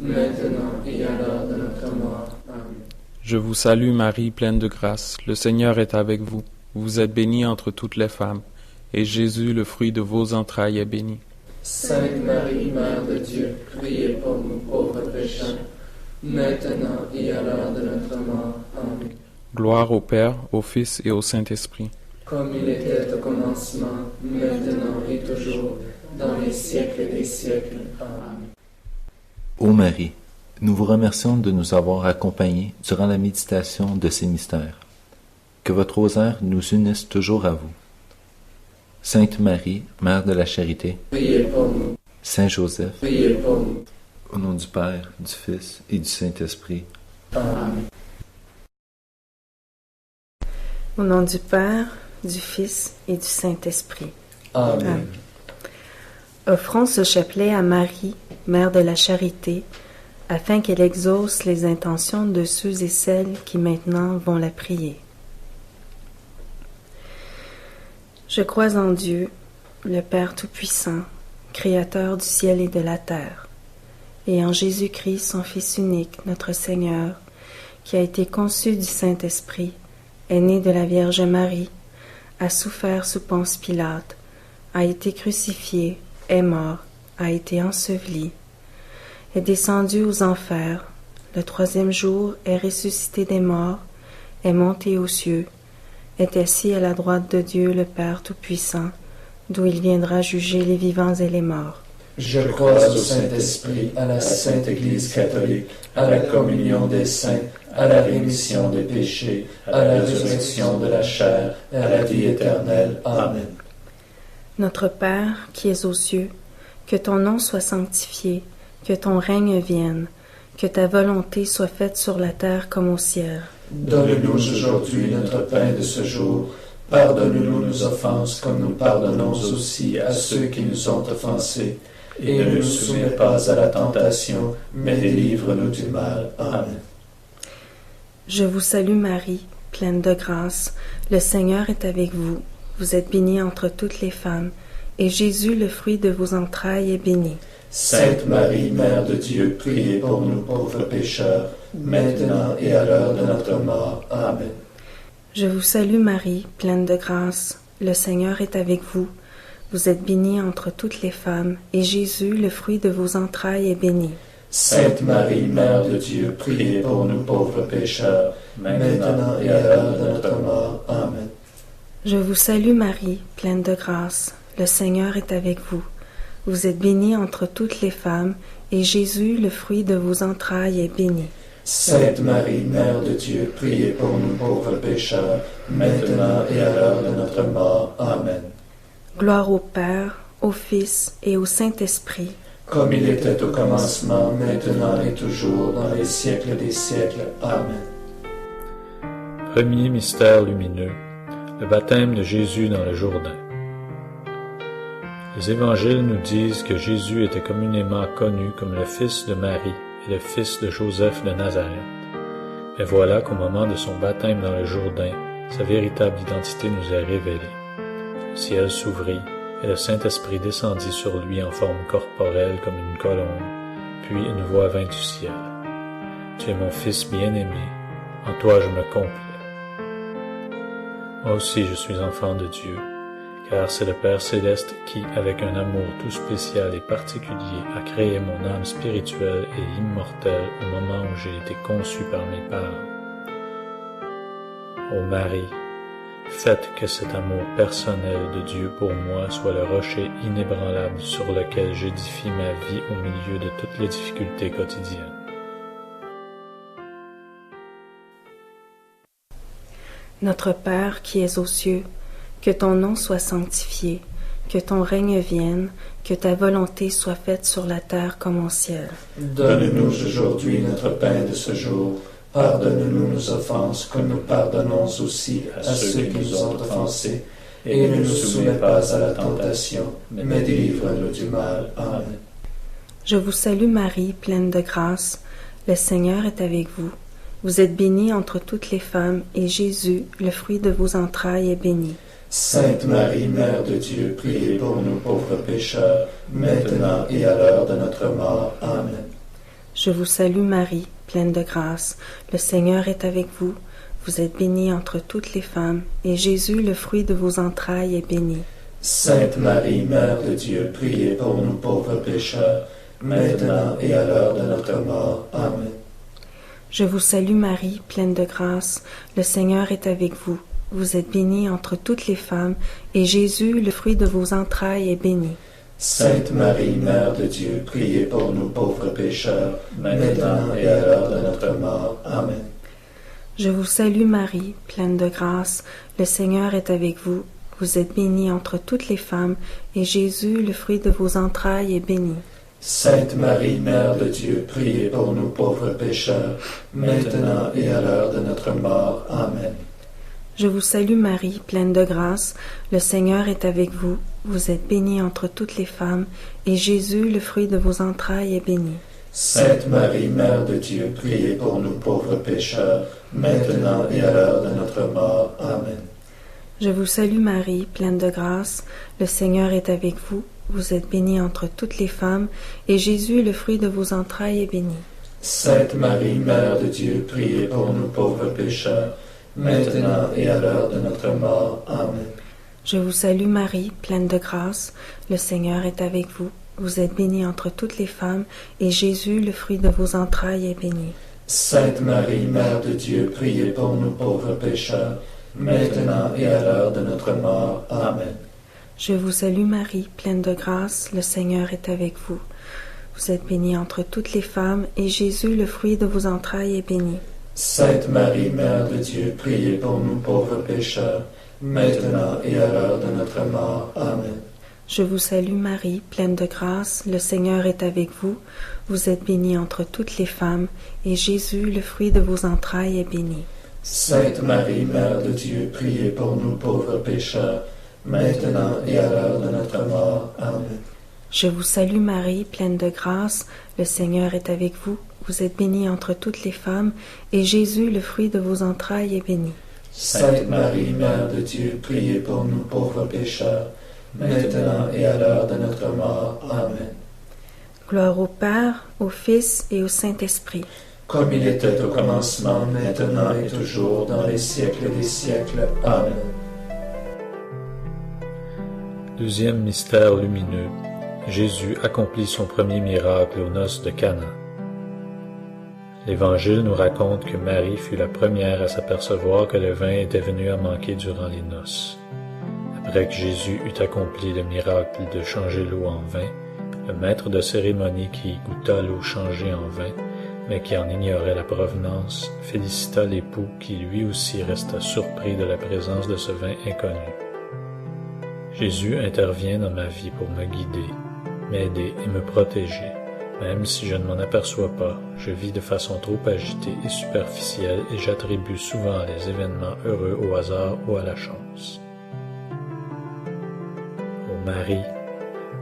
maintenant et à l'heure de notre mort. Amen. Je vous salue Marie, pleine de grâce, le Seigneur est avec vous. Vous êtes bénie entre toutes les femmes, et Jésus, le fruit de vos entrailles, est béni. Sainte Marie, Mère de Dieu, priez pour nous pauvres pécheurs, maintenant et à l'heure de notre mort. Amen. Gloire au Père, au Fils et au Saint-Esprit. Comme il était au commencement, maintenant et toujours, dans les siècles des siècles. Amen. Ô Marie, nous vous remercions de nous avoir accompagnés durant la méditation de ces mystères. Que votre rosaire nous unisse toujours à vous. Sainte Marie, Mère de la Charité, Priez pour nous. Saint Joseph, Priez pour nous. au nom du Père, du Fils et du Saint-Esprit. Amen. Au nom du Père, du Fils et du Saint-Esprit. Amen. Offrons ce chapelet à Marie, Mère de la Charité, afin qu'elle exauce les intentions de ceux et celles qui maintenant vont la prier. Je crois en Dieu, le Père Tout-Puissant, Créateur du ciel et de la terre, et en Jésus-Christ, son Fils unique, notre Seigneur, qui a été conçu du Saint-Esprit, est né de la Vierge Marie, a souffert sous Ponce Pilate, a été crucifié, est mort, a été enseveli, est descendu aux enfers, le troisième jour est ressuscité des morts, est monté aux cieux, est assis à la droite de Dieu le Père Tout-Puissant, d'où il viendra juger les vivants et les morts. Je crois au Saint-Esprit, à la Sainte Église catholique, à la communion des saints, à la rémission des péchés, à la résurrection de la chair, à la vie éternelle. Amen. Notre Père, qui es aux cieux, que ton nom soit sanctifié, que ton règne vienne, que ta volonté soit faite sur la terre comme au ciel. Donne-nous aujourd'hui notre pain de ce jour. Pardonne-nous nos offenses comme nous pardonnons aussi à ceux qui nous ont offensés. Et ne nous soumets pas à la tentation, mais délivre-nous du mal. Amen. Je vous salue Marie, pleine de grâce, le Seigneur est avec vous. Vous êtes bénie entre toutes les femmes, et Jésus, le fruit de vos entrailles, est béni. Sainte Marie, Mère de Dieu, priez pour nous pauvres pécheurs, maintenant et à l'heure de notre mort. Amen. Je vous salue Marie, pleine de grâce, le Seigneur est avec vous. Vous êtes bénie entre toutes les femmes, et Jésus, le fruit de vos entrailles, est béni. Sainte Marie, Mère de Dieu, priez pour nous pauvres pécheurs, maintenant et à l'heure de notre mort. Amen. Je vous salue Marie, pleine de grâce, le Seigneur est avec vous. Vous êtes bénie entre toutes les femmes, et Jésus, le fruit de vos entrailles, est béni. Sainte Marie, Mère de Dieu, priez pour nous pauvres pécheurs, maintenant et à l'heure de notre mort. Amen. Gloire au Père, au Fils et au Saint-Esprit. Comme il était au commencement, maintenant et toujours, dans les siècles des siècles. Amen. Premier mystère lumineux, le baptême de Jésus dans le Jourdain. Les évangiles nous disent que Jésus était communément connu comme le fils de Marie et le fils de Joseph de Nazareth. Mais voilà qu'au moment de son baptême dans le Jourdain, sa véritable identité nous est révélée. Le ciel s'ouvrit et le Saint-Esprit descendit sur lui en forme corporelle comme une colombe, puis une voix vint du ciel. « Tu es mon Fils bien-aimé, en toi je me complais. » Moi aussi je suis enfant de Dieu, car c'est le Père Céleste qui, avec un amour tout spécial et particulier, a créé mon âme spirituelle et immortelle au moment où j'ai été conçu par mes parents. Ô Marie, faites que cet amour personnel de Dieu pour moi soit le rocher inébranlable sur lequel j'édifie ma vie au milieu de toutes les difficultés quotidiennes. Notre Père qui es aux cieux, que ton nom soit sanctifié, que ton règne vienne, que ta volonté soit faite sur la terre comme au ciel. Donne-nous aujourd'hui notre pain de ce jour. Pardonne-nous nos offenses, comme nous pardonnons aussi à ceux qui nous ont offensés. Et ne nous soumets pas à la tentation, mais délivre-nous du mal. Amen. Je vous salue Marie, pleine de grâce. Le Seigneur est avec vous. Vous êtes bénie entre toutes les femmes, et Jésus, le fruit de vos entrailles, est béni. Sainte Marie, Mère de Dieu, priez pour nous pauvres pécheurs, maintenant et à l'heure de notre mort. Amen. Je vous salue Marie, pleine de grâce. Le Seigneur est avec vous. Vous êtes bénie entre toutes les femmes, et Jésus, le fruit de vos entrailles, est béni. Sainte Marie, Mère de Dieu, priez pour nous pauvres pécheurs, maintenant et à l'heure de notre mort. Amen. Je vous salue Marie, pleine de grâce. Le Seigneur est avec vous. Vous êtes bénie entre toutes les femmes, et Jésus, le fruit de vos entrailles, est béni. Sainte Marie, Mère de Dieu, priez pour nous pauvres pécheurs, maintenant et à l'heure de notre mort. Amen. Je vous salue Marie, pleine de grâce. Le Seigneur est avec vous. Vous êtes bénie entre toutes les femmes, et Jésus, le fruit de vos entrailles, est béni. Sainte Marie, Mère de Dieu, priez pour nous pauvres pécheurs, maintenant et à l'heure de notre mort. Amen. Je vous salue Marie, pleine de grâce. Le Seigneur est avec vous. Vous êtes bénie entre toutes les femmes, et Jésus, le fruit de vos entrailles, est béni. Sainte Marie, Mère de Dieu, priez pour nous pauvres pécheurs, maintenant et à l'heure de notre mort. Amen. Je vous salue Marie, pleine de grâce. Le Seigneur est avec vous. Vous êtes bénie entre toutes les femmes, et Jésus, le fruit de vos entrailles, est béni. Sainte Marie, Mère de Dieu, priez pour nous pauvres pécheurs, maintenant et à l'heure de notre mort. Amen. Je vous salue Marie, pleine de grâce. Le Seigneur est avec vous. Vous êtes bénie entre toutes les femmes, et Jésus, le fruit de vos entrailles, est béni. Sainte Marie, Mère de Dieu, priez pour nous pauvres pécheurs, maintenant et à l'heure de notre mort. Amen. Je vous salue Marie, pleine de grâce. Le Seigneur est avec vous. Vous êtes bénie entre toutes les femmes, et Jésus, le fruit de vos entrailles, est béni. Sainte Marie, Mère de Dieu, priez pour nous pauvres pécheurs, maintenant et à l'heure de notre mort. Amen. Je vous salue Marie, pleine de grâce. Le Seigneur est avec vous. Vous êtes bénie entre toutes les femmes, et Jésus, le fruit de vos entrailles, est béni. Sainte Marie, Mère de Dieu, priez pour nous pauvres pécheurs, maintenant et à l'heure de notre mort. Amen. Je vous salue Marie, pleine de grâce. Le Seigneur est avec vous. Vous êtes bénie entre toutes les femmes, et Jésus, le fruit de vos entrailles, est béni. Sainte Marie, Mère de Dieu, priez pour nous pauvres pécheurs, maintenant et à l'heure de notre mort. Amen. Gloire au Père, au Fils et au Saint-Esprit. Comme il était au commencement, maintenant et toujours, dans les siècles des siècles. Amen. Deuxième mystère lumineux. Jésus accomplit son premier miracle aux noces de Cana. L'Évangile nous raconte que Marie fut la première à s'apercevoir que le vin était venu à manquer durant les noces. Après que Jésus eut accompli le miracle de changer l'eau en vin, le maître de cérémonie qui goûta l'eau changée en vin, mais qui en ignorait la provenance, félicita l'époux qui lui aussi resta surpris de la présence de ce vin inconnu. Jésus intervient dans ma vie pour me guider, m'aider et me protéger. Même si je ne m'en aperçois pas, je vis de façon trop agitée et superficielle et j'attribue souvent les événements heureux au hasard ou à la chance. Ô Marie,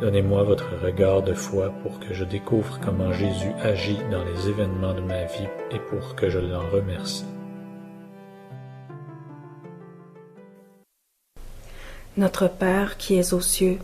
Donnez-moi votre regard de foi pour que je découvre comment Jésus agit dans les événements de ma vie et pour que je l'en remercie. Notre Père qui es aux cieux,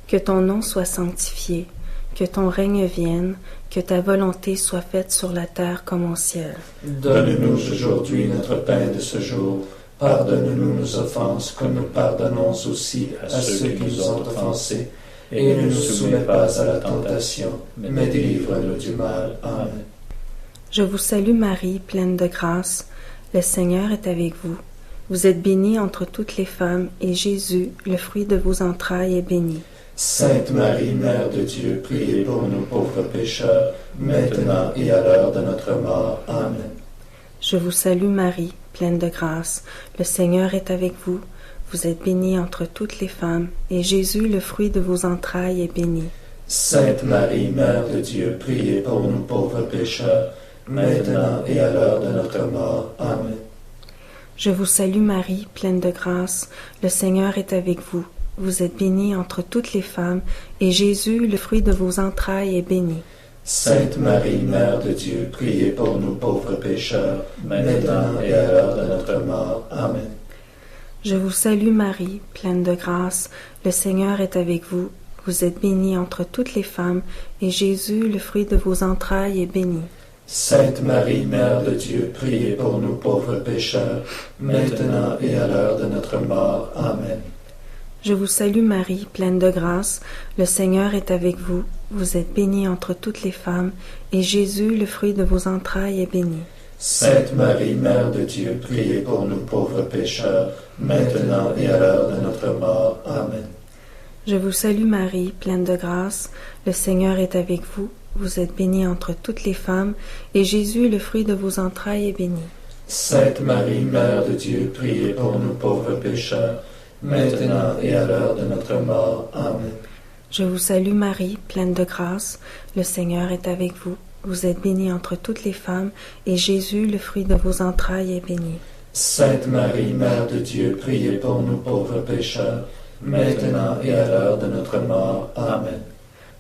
que ton nom soit sanctifié, que ton règne vienne, que ta volonté soit faite sur la terre comme au ciel. Donne-nous aujourd'hui notre pain de ce jour. Pardonne-nous nos offenses comme nous pardonnons aussi à ceux qui nous ont offensés. Et ne nous soumets pas à la tentation, mais délivre-nous du mal. Amen. Je vous salue Marie, pleine de grâce. Le Seigneur est avec vous. Vous êtes bénie entre toutes les femmes, et Jésus, le fruit de vos entrailles, est béni. Sainte Marie, Mère de Dieu, priez pour nous pauvres pécheurs, maintenant et à l'heure de notre mort. Amen. Je vous salue Marie, pleine de grâce. Le Seigneur est avec vous. Vous êtes bénie entre toutes les femmes, et Jésus, le fruit de vos entrailles, est béni. Sainte Marie, Mère de Dieu, priez pour nous pauvres pécheurs, maintenant et à l'heure de notre mort. Amen. Je vous salue Marie, pleine de grâce. Le Seigneur est avec vous. Vous êtes bénie entre toutes les femmes, et Jésus, le fruit de vos entrailles, est béni. Sainte Marie, Mère de Dieu, priez pour nous pauvres pécheurs, maintenant et à l'heure de notre mort. Amen. Je vous salue Marie, pleine de grâce. Le Seigneur est avec vous. Vous êtes bénie entre toutes les femmes, et Jésus, le fruit de vos entrailles, est béni. Sainte Marie, Mère de Dieu, priez pour nous pauvres pécheurs, maintenant et à l'heure de notre mort. Amen. Je vous salue Marie, pleine de grâce. Le Seigneur est avec vous. Vous êtes bénie entre toutes les femmes, et Jésus, le fruit de vos entrailles, est béni. Sainte Marie, Mère de Dieu, priez pour nous pauvres pécheurs, maintenant et à l'heure de notre mort. Amen. Je vous salue Marie, pleine de grâce. Le Seigneur est avec vous. Vous êtes bénie entre toutes les femmes, et Jésus, le fruit de vos entrailles, est béni. Sainte Marie, Mère de Dieu, priez pour nous pauvres pécheurs, maintenant et à l'heure de notre mort. Amen. Je vous salue Marie, pleine de grâce. Le Seigneur est avec vous. Vous êtes bénie entre toutes les femmes, et Jésus, le fruit de vos entrailles, est béni. Sainte Marie, Mère de Dieu, priez pour nous pauvres pécheurs, maintenant et à l'heure de notre mort. Amen.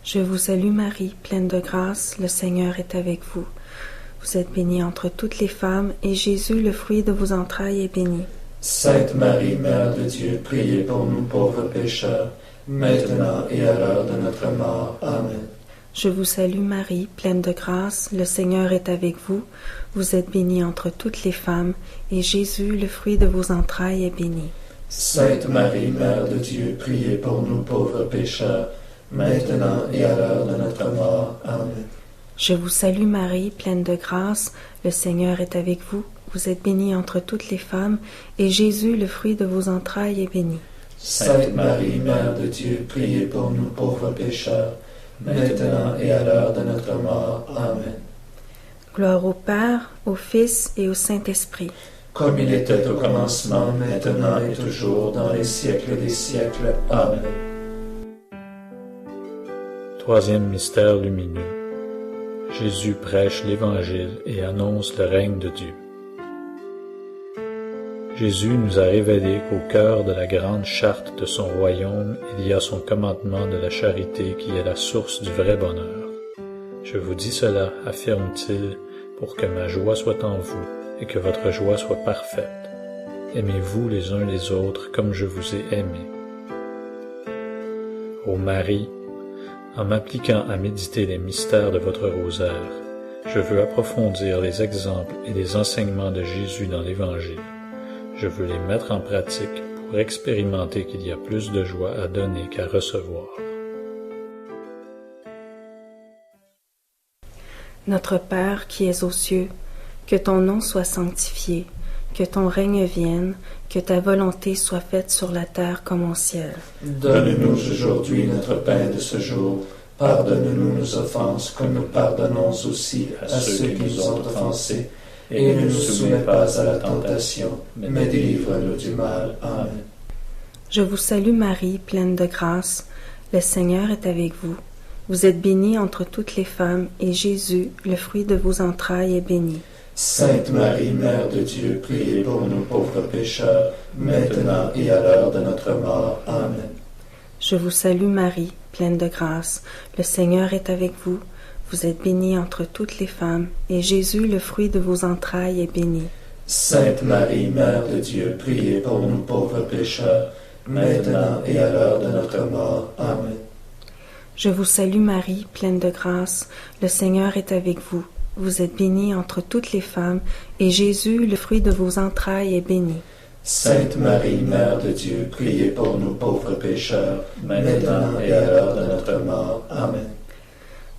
Je vous salue Marie, pleine de grâce. Le Seigneur est avec vous. Vous êtes bénie entre toutes les femmes, et Jésus, le fruit de vos entrailles, est béni. Sainte Marie, Mère de Dieu, priez pour nous pauvres pécheurs, maintenant et à l'heure de notre mort. Amen. Je vous salue Marie, pleine de grâce. Le Seigneur est avec vous. Vous êtes bénie entre toutes les femmes, et Jésus, le fruit de vos entrailles, est béni. Sainte Marie, Mère de Dieu, priez pour nous pauvres pécheurs, maintenant et à l'heure de notre mort. Amen. Je vous salue Marie, pleine de grâce. Le Seigneur est avec vous. Vous êtes bénie entre toutes les femmes, et Jésus, le fruit de vos entrailles, est béni. Sainte Marie, Mère de Dieu, priez pour nous pauvres pécheurs, maintenant et à l'heure de notre mort. Amen. Gloire au Père, au Fils et au Saint-Esprit. Comme il était au commencement, maintenant et toujours, dans les siècles des siècles. Amen. Troisième mystère lumineux. Jésus prêche l'Évangile et annonce le règne de Dieu. Jésus nous a révélé qu'au cœur de la grande charte de son royaume, il y a son commandement de la charité qui est la source du vrai bonheur. Je vous dis cela, affirme-t-il, pour que ma joie soit en vous et que votre joie soit parfaite. Aimez-vous les uns les autres comme je vous ai aimé. Ô Marie, en m'appliquant à méditer les mystères de votre rosaire, je veux approfondir les exemples et les enseignements de Jésus dans l'Évangile. Je veux les mettre en pratique pour expérimenter qu'il y a plus de joie à donner qu'à recevoir. Notre Père qui es aux cieux, que ton nom soit sanctifié, que ton règne vienne, que ta volonté soit faite sur la terre comme au ciel. Donne-nous aujourd'hui notre pain de ce jour. Pardonne-nous nos offenses comme nous pardonnons aussi à ceux qui nous ont offensés. Et ne nous soumets pas à la tentation, mais délivre-nous du mal. Amen. Je vous salue Marie, pleine de grâce. Le Seigneur est avec vous. Vous êtes bénie entre toutes les femmes, et Jésus, le fruit de vos entrailles, est béni. Sainte Marie, Mère de Dieu, priez pour nous pauvres pécheurs, maintenant et à l'heure de notre mort. Amen. Je vous salue Marie, pleine de grâce, le Seigneur est avec vous. Vous êtes bénie entre toutes les femmes, et Jésus, le fruit de vos entrailles, est béni. Sainte Marie, Mère de Dieu, priez pour nous pauvres pécheurs, maintenant et à l'heure de notre mort. Amen. Je vous salue Marie, pleine de grâce, le Seigneur est avec vous. Vous êtes bénie entre toutes les femmes, et Jésus, le fruit de vos entrailles, est béni. Sainte Marie, Mère de Dieu, priez pour nous pauvres pécheurs, maintenant et à l'heure de notre mort. Amen.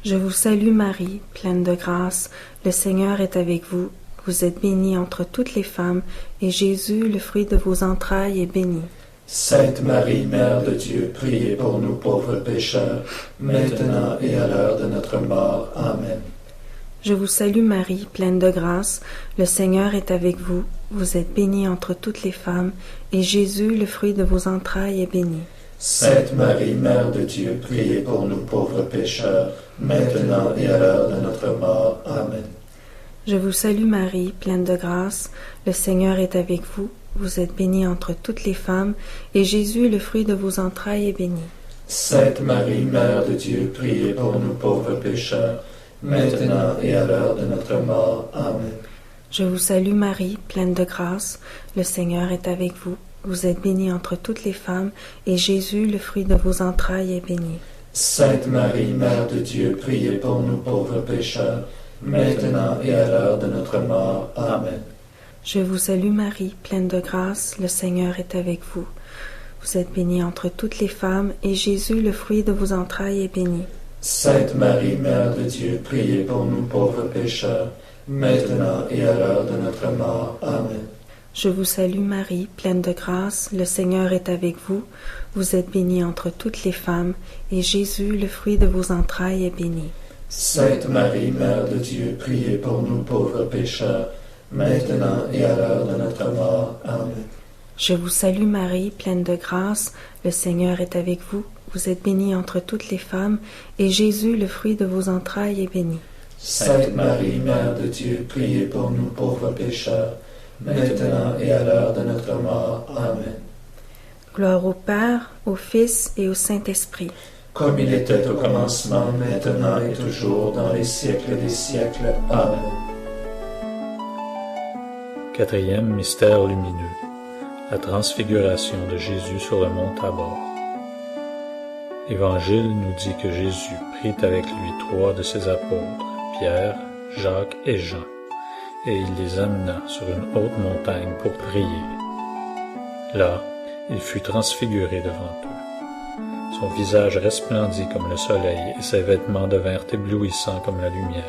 Je vous salue Marie, pleine de grâce, le Seigneur est avec vous. Vous êtes bénie entre toutes les femmes, et Jésus, le fruit de vos entrailles, est béni. Sainte Marie, Mère de Dieu, priez pour nous pauvres pécheurs, maintenant et à l'heure de notre mort. Amen. Je vous salue Marie, pleine de grâce, le Seigneur est avec vous. Vous êtes bénie entre toutes les femmes, et Jésus, le fruit de vos entrailles, est béni. Sainte Marie, Mère de Dieu, priez pour nous pauvres pécheurs, maintenant et à l'heure de notre mort. Amen. Je vous salue Marie, pleine de grâce, le Seigneur est avec vous. Vous êtes bénie entre toutes les femmes, et Jésus, le fruit de vos entrailles, est béni. Sainte Marie, Mère de Dieu, priez pour nous pauvres pécheurs, maintenant et à l'heure de notre mort. Amen. Je vous salue Marie, pleine de grâce, le Seigneur est avec vous. Vous êtes bénie entre toutes les femmes, et Jésus, le fruit de vos entrailles, est béni. Sainte Marie, Mère de Dieu, priez pour nous pauvres pécheurs, maintenant et à l'heure de notre mort. Amen. Je vous salue Marie, pleine de grâce, le Seigneur est avec vous. Vous êtes bénie entre toutes les femmes, et Jésus, le fruit de vos entrailles, est béni. Sainte Marie, Mère de Dieu, priez pour nous pauvres pécheurs, maintenant et à l'heure de notre mort. Amen. Je vous salue Marie, pleine de grâce, le Seigneur est avec vous. Vous êtes bénie entre toutes les femmes, et Jésus, le fruit de vos entrailles, est béni. Sainte Marie, Mère de Dieu, priez pour nous pauvres pécheurs, maintenant et à l'heure de notre mort. Amen. Je vous salue Marie, pleine de grâce, le Seigneur est avec vous. Vous êtes bénie entre toutes les femmes, et Jésus, le fruit de vos entrailles, est béni. Sainte Marie, Mère de Dieu, priez pour nous pauvres pécheurs, maintenant et à l'heure de notre mort. Amen. Gloire au Père, au Fils et au Saint-Esprit. Comme il était au commencement, maintenant et toujours, dans les siècles des siècles. Amen. Quatrième mystère lumineux, la transfiguration de Jésus sur le mont Tabor. L'Évangile nous dit que Jésus prit avec lui 3 de ses apôtres, Pierre, Jacques et Jean, et il les amena sur une haute montagne pour prier. Là, il fut transfiguré devant eux. Son visage resplendit comme le soleil, et ses vêtements devinrent éblouissants comme la lumière.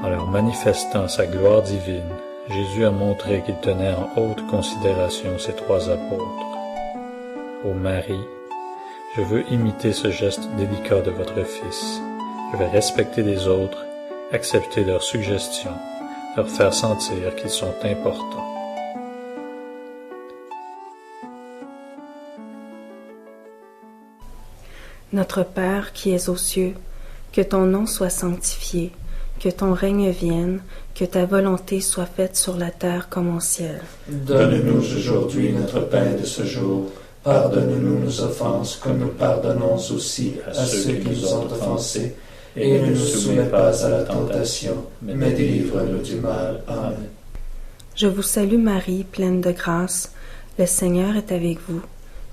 En leur manifestant sa gloire divine, Jésus a montré qu'il tenait en haute considération ses 3 apôtres. Ô Marie, je veux imiter ce geste délicat de votre Fils. Je vais respecter les autres, accepter leurs suggestions, leur faire sentir qu'ils sont importants. Notre Père qui es aux cieux, que ton nom soit sanctifié, que ton règne vienne, que ta volonté soit faite sur la terre comme au ciel. Donne-nous aujourd'hui notre pain de ce jour. Pardonne-nous nos offenses, comme nous pardonnons aussi à ceux qui nous ont offensés. Et ne nous soumets pas à la tentation, mais délivre-nous du mal. Amen. Je vous salue Marie, pleine de grâce. Le Seigneur est avec vous.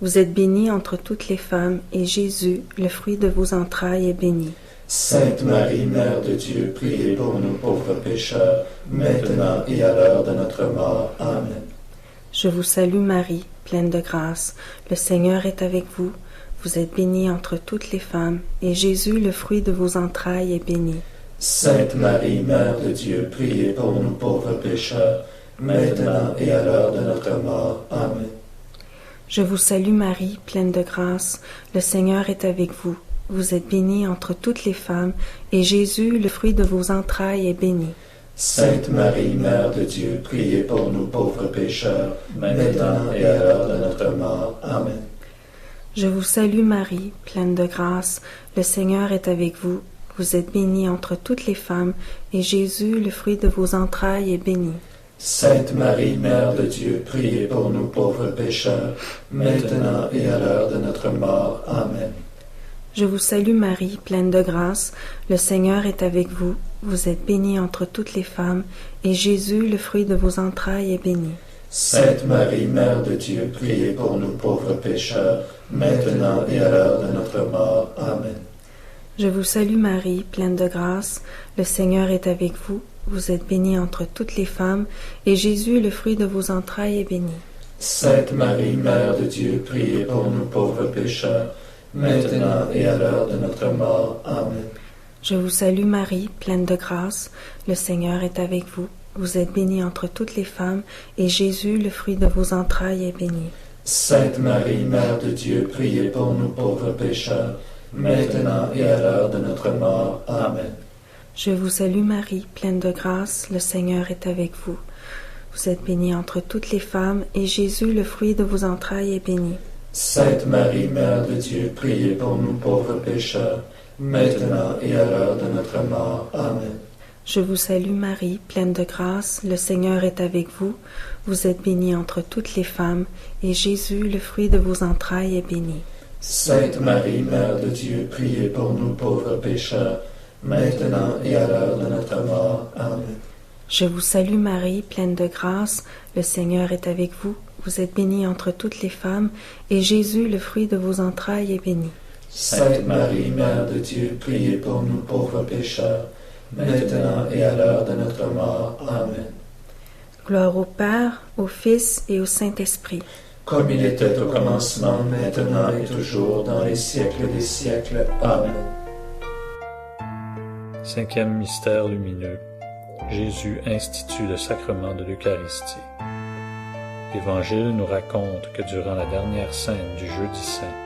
Vous êtes bénie entre toutes les femmes, et Jésus, le fruit de vos entrailles, est béni. Sainte Marie, Mère de Dieu, priez pour nous pauvres pécheurs, maintenant et à l'heure de notre mort. Amen. Je vous salue Marie, pleine de grâce. Le Seigneur est avec vous. Vous êtes bénie entre toutes les femmes, et Jésus, le fruit de vos entrailles, est béni. Sainte Marie, Mère de Dieu, priez pour nous pauvres pécheurs, maintenant et à l'heure de notre mort. Amen. Je vous salue Marie, pleine de grâce. Le Seigneur est avec vous. Vous êtes bénie entre toutes les femmes, et Jésus, le fruit de vos entrailles, est béni. Sainte Marie, Mère de Dieu, priez pour nous pauvres pécheurs, maintenant et à l'heure de notre mort. Amen. Je vous salue Marie, pleine de grâce. Le Seigneur est avec vous. Vous êtes bénie entre toutes les femmes, et Jésus, le fruit de vos entrailles, est béni. Sainte Marie, Mère de Dieu, priez pour nous pauvres pécheurs, maintenant et à l'heure de notre mort. Amen. Je vous salue Marie, pleine de grâce, le Seigneur est avec vous. Vous êtes bénie entre toutes les femmes, et Jésus, le fruit de vos entrailles, est béni. Sainte Marie, Mère de Dieu, priez pour nous pauvres pécheurs, maintenant et à l'heure de notre mort. Amen. Je vous salue Marie, pleine de grâce, le Seigneur est avec vous. Vous êtes bénie entre toutes les femmes, et Jésus, le fruit de vos entrailles, est béni. Sainte Marie, Mère de Dieu, priez pour nous pauvres pécheurs, maintenant et à l'heure de notre mort. Amen. Je vous salue Marie, pleine de grâce, le Seigneur est avec vous. Vous êtes bénie entre toutes les femmes, et Jésus, le fruit de vos entrailles, est béni. Sainte Marie, Mère de Dieu, priez pour nous pauvres pécheurs, maintenant et à l'heure de notre mort. Amen. Je vous salue Marie, pleine de grâce, le Seigneur est avec vous. Vous êtes bénie entre toutes les femmes, et Jésus, le fruit de vos entrailles, est béni. Sainte Marie, Mère de Dieu, priez pour nous pauvres pécheurs, maintenant et à l'heure de notre mort. Amen. Je vous salue Marie, pleine de grâce, le Seigneur est avec vous. Vous êtes bénie entre toutes les femmes, et Jésus, le fruit de vos entrailles, est béni. Sainte Marie, Mère de Dieu, priez pour nous pauvres pécheurs, maintenant et à l'heure de notre mort. Amen. Je vous salue Marie, pleine de grâce, le Seigneur est avec vous. Vous êtes bénie entre toutes les femmes, et Jésus, le fruit de vos entrailles, est béni. Sainte Marie, Mère de Dieu, priez pour nous pauvres pécheurs, maintenant et à l'heure de notre mort. Amen. Gloire au Père, au Fils et au Saint-Esprit. Comme il était au commencement, maintenant et toujours, dans les siècles des siècles. Amen. Cinquième mystère lumineux. Jésus institue le sacrement de l'Eucharistie. L'Évangile nous raconte que durant la dernière scène du Jeudi Saint,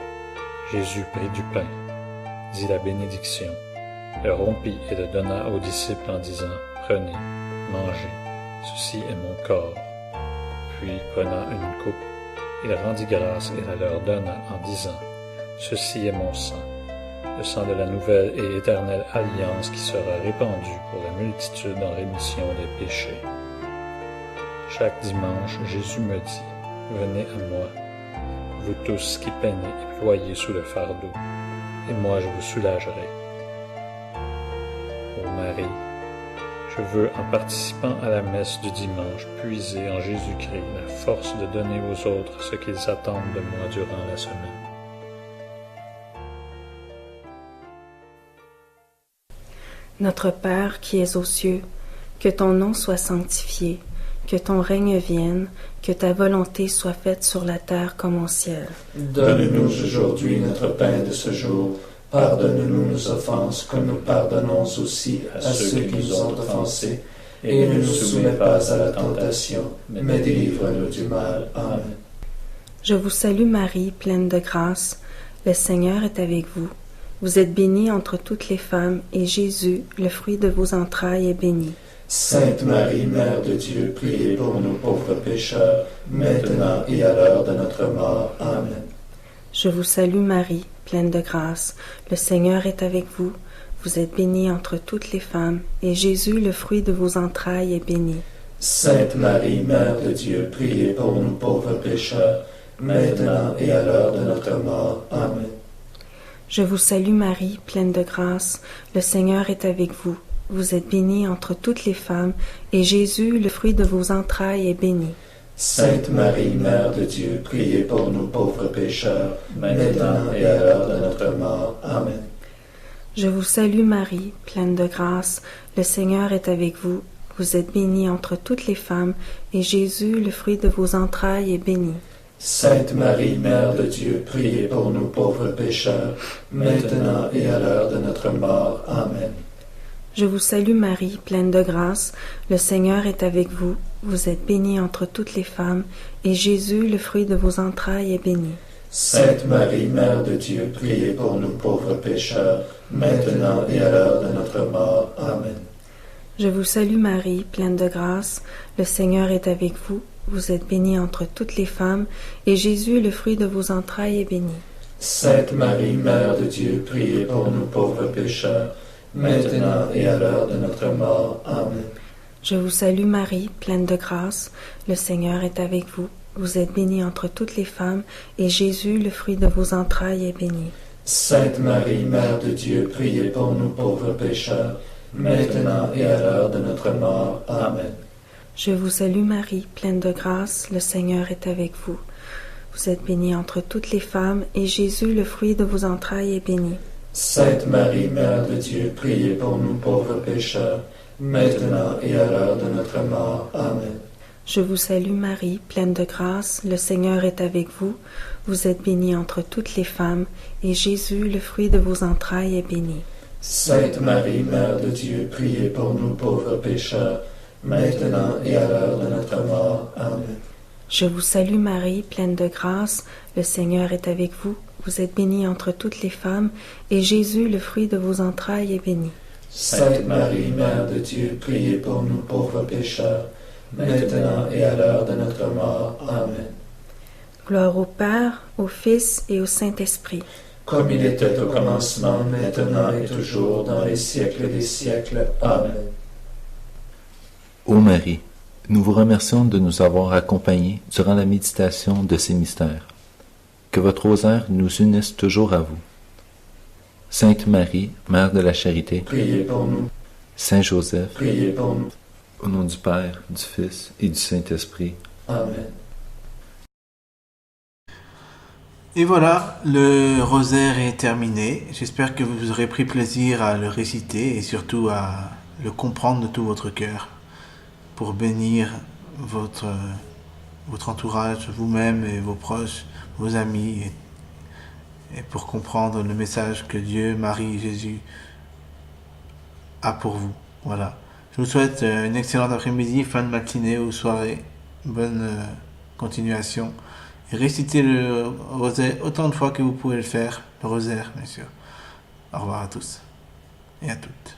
Jésus prit du pain, dit la bénédiction, le rompit et le donna aux disciples en disant « Prenez, mangez, ceci est mon corps. » Puis, prenant une coupe, il rendit grâce et la leur donna en disant « Ceci est mon sang, le sang de la nouvelle et éternelle alliance qui sera répandu pour la multitude en rémission des péchés. » Chaque dimanche, Jésus me dit « Venez à moi, vous tous qui peinez et ployez sous le fardeau, et moi je vous soulagerai. » Ô Marie, je veux, en participant à la messe du dimanche, puiser en Jésus-Christ la force de donner aux autres ce qu'ils attendent de moi durant la semaine. Notre Père qui es aux cieux, que ton nom soit sanctifié, que ton règne vienne, que ta volonté soit faite sur la terre comme au ciel. Donne-nous aujourd'hui notre pain de ce jour. Pardonne-nous nos offenses, comme nous pardonnons aussi à ceux qui nous ont offensés. Et ne nous soumets pas à la tentation, mais délivre-nous du mal. Amen. Je vous salue Marie, pleine de grâce. Le Seigneur est avec vous. Vous êtes bénie entre toutes les femmes, et Jésus, le fruit de vos entrailles, est béni. Sainte Marie, Mère de Dieu, priez pour nous pauvres pécheurs, maintenant et à l'heure de notre mort. Amen. Je vous salue Marie, pleine de grâce. Le Seigneur est avec vous. Vous êtes bénie entre toutes les femmes, et Jésus, le fruit de vos entrailles, est béni. Sainte Marie, Mère de Dieu, priez pour nous pauvres pécheurs, maintenant et à l'heure de notre mort. Amen. Je vous salue Marie, pleine de grâce. Le Seigneur est avec vous. Vous êtes bénie entre toutes les femmes, et Jésus, le fruit de vos entrailles, est béni. Sainte Marie, Mère de Dieu, priez pour nous pauvres pécheurs, maintenant et à l'heure de notre mort. Amen. Je vous salue Marie, pleine de grâce. Le Seigneur est avec vous. Vous êtes bénie entre toutes les femmes, et Jésus, le fruit de vos entrailles, est béni. Sainte Marie, Mère de Dieu, priez pour nous pauvres pécheurs, maintenant et à l'heure de notre mort. Amen. Je vous salue Marie, pleine de grâce. Le Seigneur est avec vous. Vous êtes bénie entre toutes les femmes, et Jésus, le fruit de vos entrailles, est béni. Sainte Marie, Mère de Dieu, priez pour nous pauvres pécheurs, maintenant et à l'heure de notre mort. Amen. Je vous salue Marie, pleine de grâce. Le Seigneur est avec vous. Vous êtes bénie entre toutes les femmes, et Jésus, le fruit de vos entrailles, est béni. Sainte Marie, Mère de Dieu, priez pour nous pauvres pécheurs, maintenant et à l'heure de notre mort. Amen. Je vous salue Marie, pleine de grâce, le Seigneur est avec vous. Vous êtes bénie entre toutes les femmes, et Jésus, le fruit de vos entrailles, est béni. Sainte Marie, Mère de Dieu, priez pour nous pauvres pécheurs, maintenant et à l'heure de notre mort. Amen. Je vous salue Marie, pleine de grâce, le Seigneur est avec vous. Vous êtes bénie entre toutes les femmes, et Jésus, le fruit de vos entrailles, est béni. Sainte Marie, Mère de Dieu, priez pour nous pauvres pécheurs, maintenant et à l'heure de notre mort. Amen. Je vous salue Marie, pleine de grâce, le Seigneur est avec vous. Vous êtes bénie entre toutes les femmes, et Jésus, le fruit de vos entrailles, est béni. Sainte Marie, Mère de Dieu, priez pour nous pauvres pécheurs, maintenant et à l'heure de notre mort. Amen. Je vous salue Marie, pleine de grâce, le Seigneur est avec vous. Vous êtes bénie entre toutes les femmes, et Jésus, le fruit de vos entrailles, est béni. Sainte Marie, Mère de Dieu, priez pour nous pauvres pécheurs, maintenant et à l'heure de notre mort. Amen. Gloire au Père, au Fils et au Saint-Esprit. Comme il était au commencement, maintenant et toujours, dans les siècles des siècles. Amen. Ô Marie, nous vous remercions de nous avoir accompagnés durant la méditation de ces mystères. Que votre rosaire nous unisse toujours à vous. Sainte Marie, Mère de la Charité, Priez pour nous. Saint Joseph, Priez pour nous. au nom du Père, du Fils et du Saint-Esprit. Amen. Et voilà, le rosaire est terminé. J'espère que vous aurez pris plaisir à le réciter et surtout à le comprendre de tout votre cœur pour bénir votre entourage, vous-même et vos proches, vos amis, et pour comprendre le message que Dieu, Marie et Jésus a pour vous. Voilà. Je vous souhaite une excellente après-midi, fin de matinée ou soirée. Bonne continuation. Et récitez le rosaire autant de fois que vous pouvez le faire. Le rosaire, bien sûr. Au revoir à tous et à toutes.